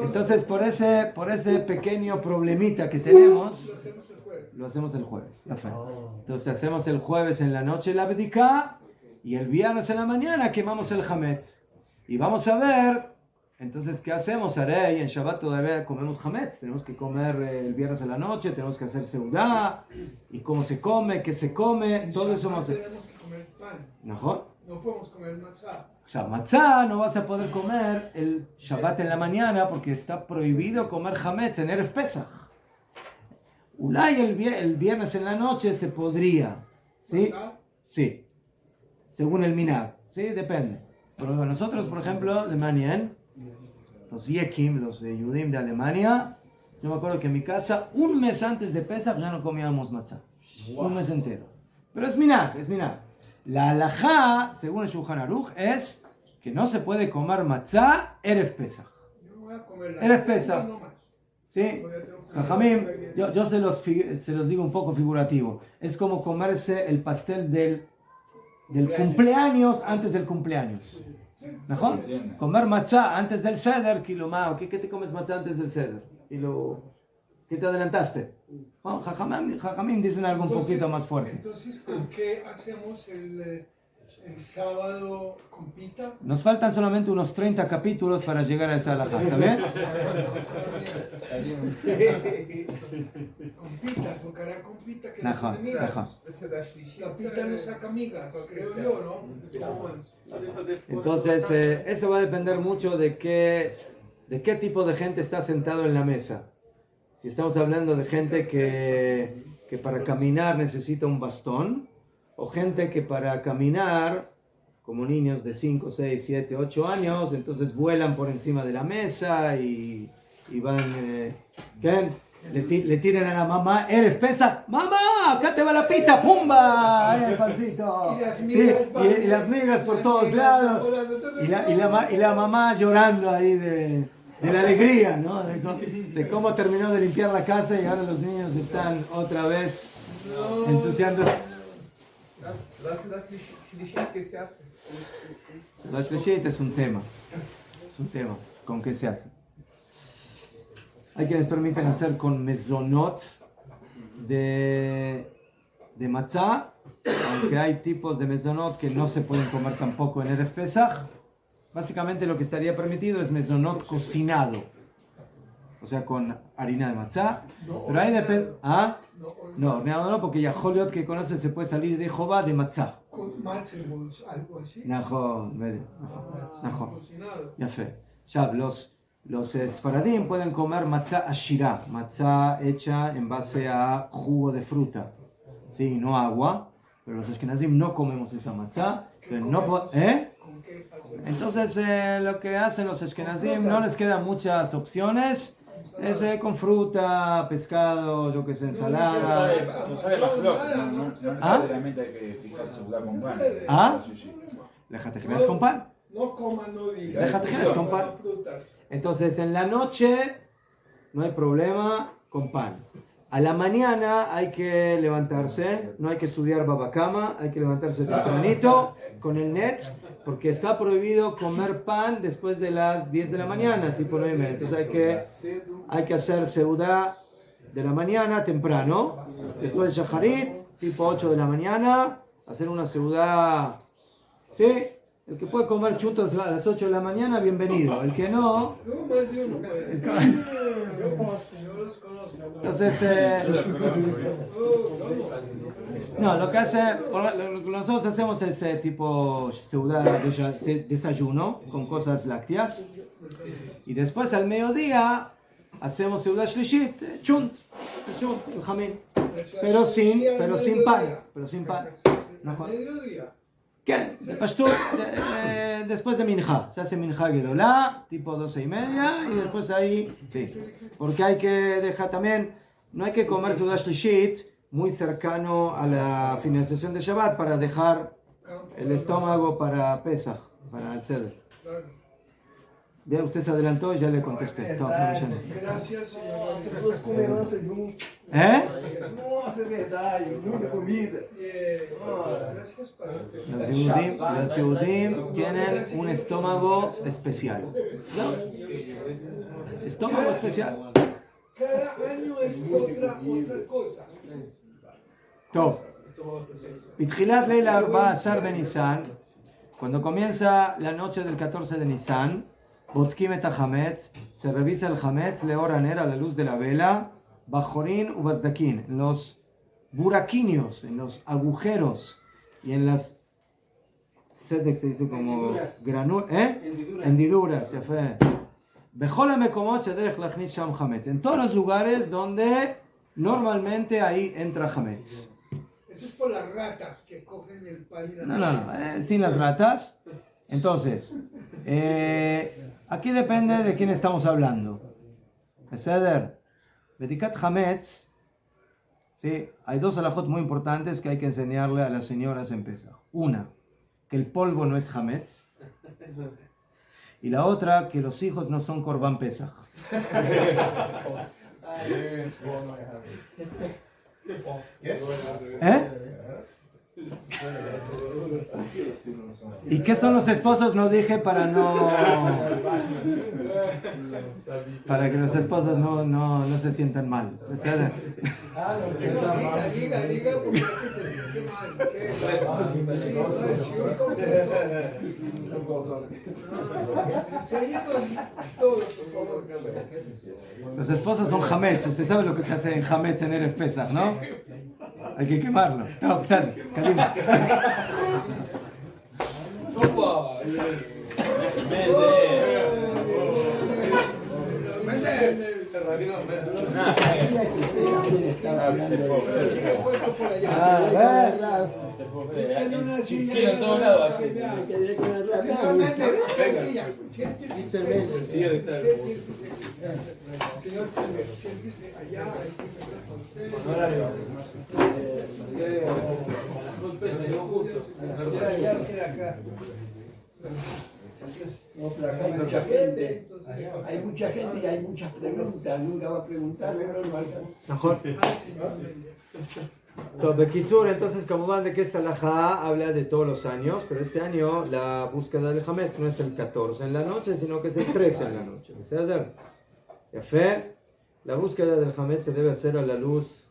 Entonces, por ese pequeño problemita que tenemos, lo hacemos el jueves. Entonces, hacemos el jueves en la noche la Bediká y el viernes en la mañana quemamos el Hametz. Y vamos a ver, entonces, ¿qué hacemos? Arey, en Shabbat todavía comemos Hametz. Tenemos que comer el viernes en la noche, tenemos que hacer Seudá, y cómo se come, qué se come, todo eso vamos a hacer. Tenemos que comer pan. ¿Mejor? No podemos comer matzá. O sea, matzá no vas a poder comer el Shabbat en la mañana porque está prohibido comer Hametz en Erev Pesach. Ulay el viernes en la noche se podría. ¿Sí? ¿Matzá? Sí. Según el minag. Sí, depende. Pero nosotros, por ejemplo, Alemania, los Yekim, los de Yudim de Alemania, yo me acuerdo que en mi casa, un mes antes de Pesach ya no comíamos matzá. Un mes entero. Pero es minag, es minag. La halajá, según el Shulchan Aruch, es que no se puede comer matzá Erev Pesach. Yo voy a comer la Erev Pesach. no más. ¿Sí? Jajamim, yo se los digo un poco figurativo. Es como comerse el pastel del cumpleaños antes del cumpleaños. ¿Mejor? Comer matzá antes del Seder, ¿qué te comes matzá antes del Seder? ¿Qué te adelantaste? Bueno, Jajamim dicen algo un poquito más fuerte. Entonces, ¿con qué hacemos el sábado con pita? Nos faltan solamente unos 30 capítulos para llegar a esa halajá, ¿está bien? Con pita, tocará con pita que Ajá, no tiene migas. ajá. La pita no saca migas, creo yo, ¿no? Entonces, eso va a depender mucho de qué tipo de gente está sentado en la mesa. Si estamos hablando de gente que para caminar necesita un bastón, o gente que para caminar, como niños de 5, 6, 7, 8 años, entonces vuelan por encima de la mesa y van, ¿qué? Le tiran a la mamá, eres pesa, mamá, acá te va la pita, pumba, pancito. Y las migas por todos lados, y la mamá llorando ahí de la alegría, ¿no? De cómo terminó de limpiar la casa y ahora los niños están otra vez ensuciando. Las clichés que se hacen. La shlichit es un tema. ¿Con qué se hace? Hay quienes permiten hacer con mezonot de matzá, aunque hay tipos de mezonot que no se pueden comer tampoco en Erev Pesach. Básicamente lo que estaría permitido es mezonot cocinado, o sea, con harina de matzá. Pero ahí depende. ¿Ah? No, horneado no, porque ya Joliot que conoce se puede salir de Jehová de matzá. Con matzah, algo así. Najón. Cocinado. Ya fe. Ya, los Sfaradim pueden comer matzá ashirá, matzá hecha en base a jugo de fruta, sí, no agua, pero los Ashkenazim no comemos esa matzá. Entonces lo que hacen los Ashkenazim, no les quedan muchas opciones, es con fruta, pescado, yo que sé, ensalada. No necesariamente hay que fijarse con pan. Lejatejeres con pan. No coman, no digan. Lejatejeres con pan. Entonces, en la noche no hay problema con pan. A la mañana hay que levantarse, no hay que estudiar babacama, hay que levantarse tempranito con el net, porque está prohibido comer pan después de las 10 de la mañana, tipo 9:30. Entonces hay que hacer seudá de la mañana temprano, después shacharit, tipo 8 de la mañana, hacer una seudá, ¿sí? El que puede comer chutos a las 8 de la mañana, bienvenido. El que no... No, más de uno puede. Yo los conozco. Entonces, no, lo que lo que nosotros hacemos es tipo desayuno con cosas lácteas. Y después al mediodía hacemos seudat shlishit, chunt, el jamín. Pero sin pan. נכון. כן, בפשטות, después de Minja, se hace Minja Gedolá, tipo 12:30, y después ahí, sí, porque hay que dejar también, no hay que comer seudat shlishit muy cercano a la finalización de Shabbat para dejar el estómago para Pesach, para el Seder. Bien, usted se adelantó y ya le contesté. Gracias, señor. ¿Eh? Nossa, é verdade, muita comida. Gracias para Los Yehudim tienen un estómago especial. Estómago especial. cada año es otra cosa. טוב. בתחילת ליל 14 בניסן, cuando comienza la noche del 14 de Nisan, בודקים את החמץ, se revisa el חמץ לאור הנר, a la luz de la vela, bajorín u bazdaquín, en los buraquinios, en los agujeros y en las sedek se dice como granulas, hendiduras, ya fue. בכל המקומות שדרך להכניס שם חמץ, en todos los lugares donde normalmente ahí entra חמץ. Eso es por las ratas que cogen el pan y la No, sin las ratas. Entonces, aquí depende de quién estamos hablando. Seder, Bedikat Hametz, ¿sí? Hay dos alajot muy importantes que hay que enseñarle a las señoras en Pesach. Una, que el polvo no es Hametz. Y la otra, que los hijos no son Korban Pesach. ¿Y qué son los esposos? No dije para que los esposos no se sientan mal. diga, porque hay que sentirse mal. Todo, por favor. Los esposos son hametz. Usted sabe lo que se hace en hametz en Erev Pesach, ¿no? Hay que quemarlo. No, sal, Karima. Señor, siéntese allá. No, pero acá hay mucha gente y hay muchas preguntas. Nunca va a preguntar, pero no hay. Mejor. Bekitzur, entonces, como van de que esta halajá habla de todos los años, pero este año la búsqueda del Hametz no es el 14 en la noche, sino que es el 13 en la noche. La búsqueda del Hametz se debe hacer a la luz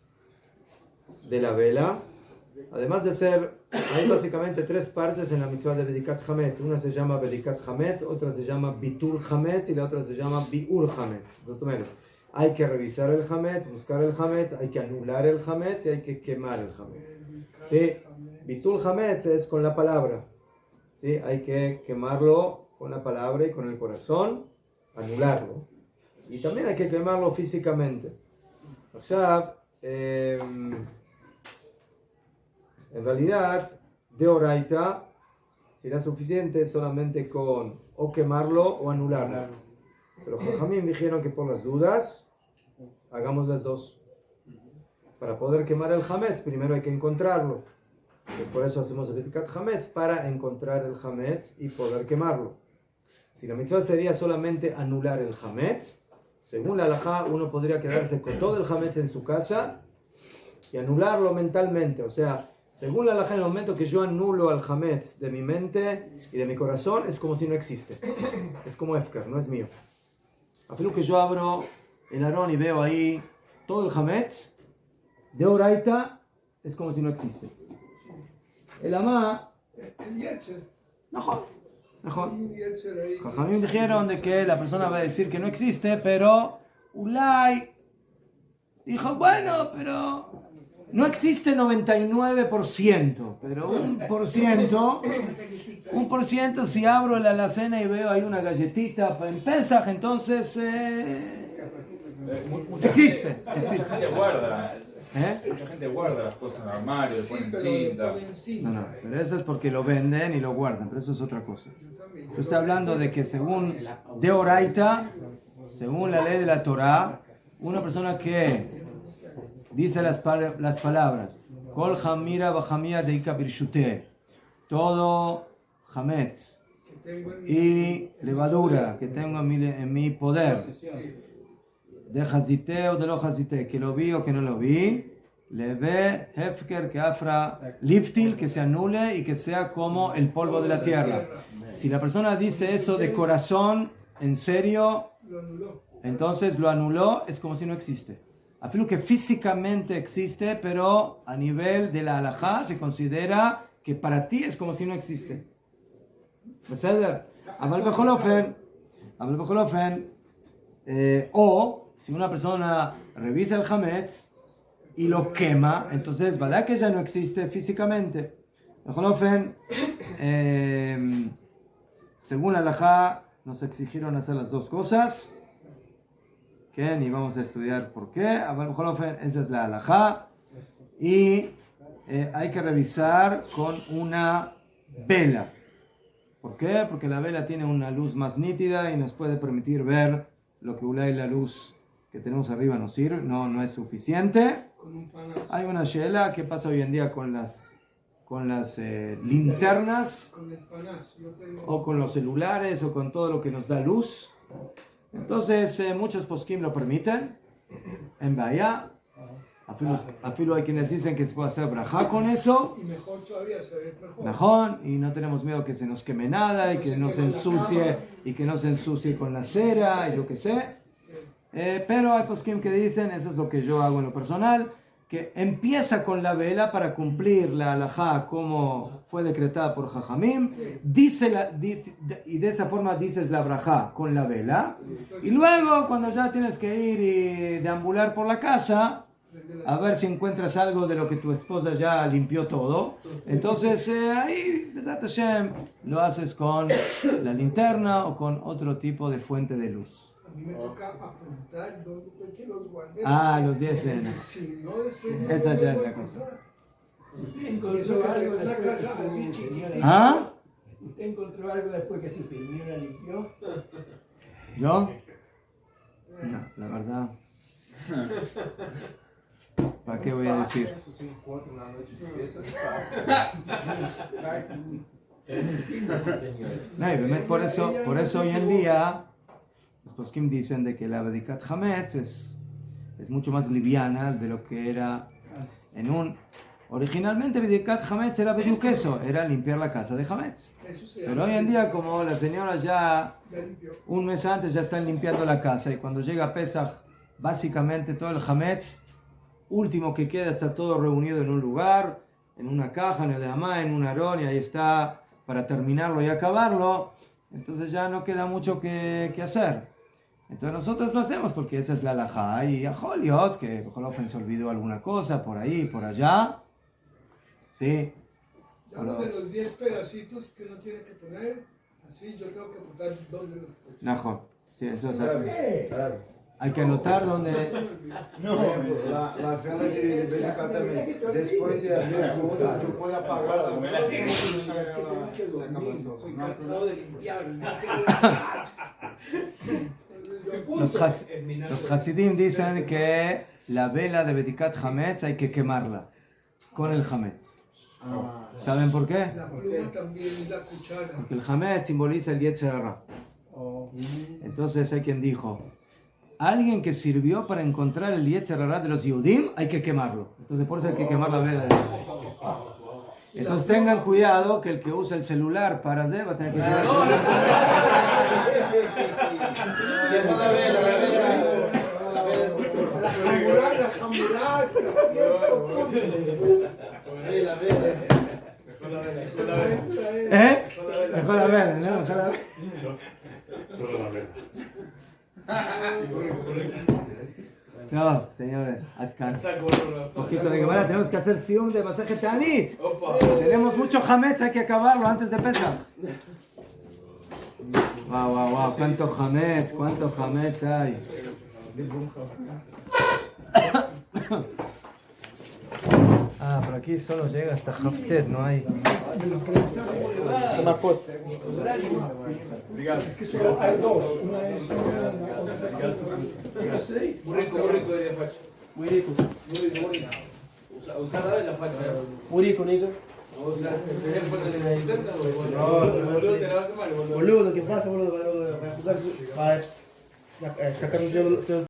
de la vela. Además de ser, hay básicamente tres partes en la mitzvah de Bedikat Hametz. Una se llama Bedikat Hametz, otra se llama Bitul Hametz y la otra se llama Biur Hametz. Hay que revisar el Hametz, buscar el Hametz, hay que anular el Hametz y hay que quemar el Hametz. ¿Sí? Bitul Hametz es con la palabra. ¿Sí? Hay que quemarlo con la palabra y con el corazón, anularlo. Y también hay que quemarlo físicamente. O sea, en realidad, de oraita será suficiente solamente con o quemarlo o anularlo. Pero Jajamim dijeron que por las dudas, hagamos las dos. Para poder quemar el Hametz, primero hay que encontrarlo. Y por eso hacemos el Bedikat Hametz, para encontrar el Hametz y poder quemarlo. Si la mitzvah sería solamente anular el Hametz, según la halajá, uno podría quedarse con todo el Hametz en su casa y anularlo mentalmente. O sea, según la halajá, en el momento que yo anulo al Hametz de mi mente y de mi corazón, es como si no existe. Es como Efkar, no es mío. A que yo abro el arón y veo ahí todo el Hametz, de oraita, es como si no existe. El amá, El Yetzer. no, Jajamim dijeron de que la persona va a decir que no existe, pero Ulay dijo, bueno, pero no existe 99%, pero 1%, si abro la alacena y veo ahí una galletita en Pesaj, entonces existe. Mucha gente guarda. ¿Eh? Mucha gente guarda las cosas en el armario, le ponen cinta. No, pero eso es porque lo venden y lo guardan, pero eso es otra cosa. Yo estoy hablando de que según de Oraita, según la ley de la Torá, una persona que dice las palabras Kol Hamira Bajamia Deika Birshute, todo Hametz y levadura que tengo en mi poder, de Hazite o de lo Hazite, que lo vi o que no lo vi, le ve Hefker que afra liftil, que se anule y que sea como el polvo de la tierra. Si la persona dice eso de corazón, en serio, entonces lo anuló, es como si no existe. Afirmo que físicamente existe, pero a nivel de la halajá se considera que para ti es como si no existe. O si una persona revisa el hametz y lo quema, entonces ¿verdad que ya no existe físicamente? Según la halajá nos exigieron hacer las dos cosas. ¿Qué? Ni vamos a estudiar por qué. Esa es la halajá. Y hay que revisar con una vela. ¿Por qué? Porque la vela tiene una luz más nítida y nos puede permitir ver lo que la luz que tenemos arriba nos sirve. No es suficiente. Hay una shela. ¿Qué pasa hoy en día con las linternas? O con los celulares o con todo lo que nos da luz. Entonces, muchos poskim lo permiten. En Bahía, afilo hay quienes dicen que se puede hacer brajá con eso. Y mejor todavía se ve mejor. Mejor, y no tenemos miedo que se nos queme nada y que no se ensucie con la cera y yo qué sé. Pero hay poskim que dicen, eso es lo que yo hago en lo personal, que empieza con la vela para cumplir la halajá como fue decretada por Jajamim, y de esa forma dices la brajá con la vela, y luego cuando ya tienes que ir y deambular por la casa, a ver si encuentras algo de lo que tu esposa ya limpió todo, entonces ahí, Besat Hashem, lo haces con la linterna o con otro tipo de fuente de luz. A mí me toca apuntar dónde fue que los guardé. Los 10 cenas. Si no, después no Esa lo ya es vuelvo la a cosa. encontrar. ¿Usted encontró algo después que su señora ¿Ah? ¿Usted encontró algo después que su señora limpió? ¿Yo? No, la verdad. ¿Para qué voy a decir? No, por eso hoy en día los poskim dicen de que la Bedikat Hametz es mucho más liviana de lo que era originalmente Bedikat Hametz era bediuk eso, era limpiar la casa de Hametz. Pero hoy en día, como las señoras ya un mes antes ya están limpiando la casa, y cuando llega Pesaj, básicamente todo el Hametz último que queda está todo reunido en un lugar, en una caja, en el amá, en un arón, y ahí está para terminarlo y acabarlo. Entonces ya no queda mucho que hacer. Entonces nosotros lo hacemos porque esa es la halajá. Y a Joliot, que Jolofen se olvidó alguna cosa por ahí, por allá. Sí. Digamos de los 10 pedacitos que uno tiene que poner, así yo tengo que apuntar dónde los puse. Mejor. Sí, eso es. Hay que anotar dónde. La fila de Bedikat después de hacer todo, yo puedo apagarla. Estoy cansado de limpiar. Los Hasidim dicen que la vela de Bedikat Hametz hay que quemarla con el Hametz. ¿Saben por qué? La pluma también y la cuchara. Porque el Hametz simboliza el Yetzer Hara. Entonces hay quien dijo, alguien que sirvió para encontrar el Yetzer Hara de los Yehudim, hay que quemarlo. Entonces por eso hay que quemar la vela. Entonces tengan cuidado que el que usa el celular para hacer va a tener que quemar. La jamurá hasta cierto punto. ¿Eh? Mejor la verde, ¿no? Mejor la verde. Solo la verdad. No, señores, un poquito de Gemara, tenemos que hacer sium de masaje Ta'anit. Tenemos mucho hametz, hay que acabarlo antes de Pesach. Wow, cuánto hametz hay. Por aquí solo llega hasta Haftet, no hay. Es que solo hay dos. Una es Muy rico, diría Facho. Muy rico. Muy rico. Usar la facha. Muy rico, Nico. O sea, después de la interna, No, te la vas a quemar. Boludo, ¿qué pasa, boludo? Para jugar, para sacar un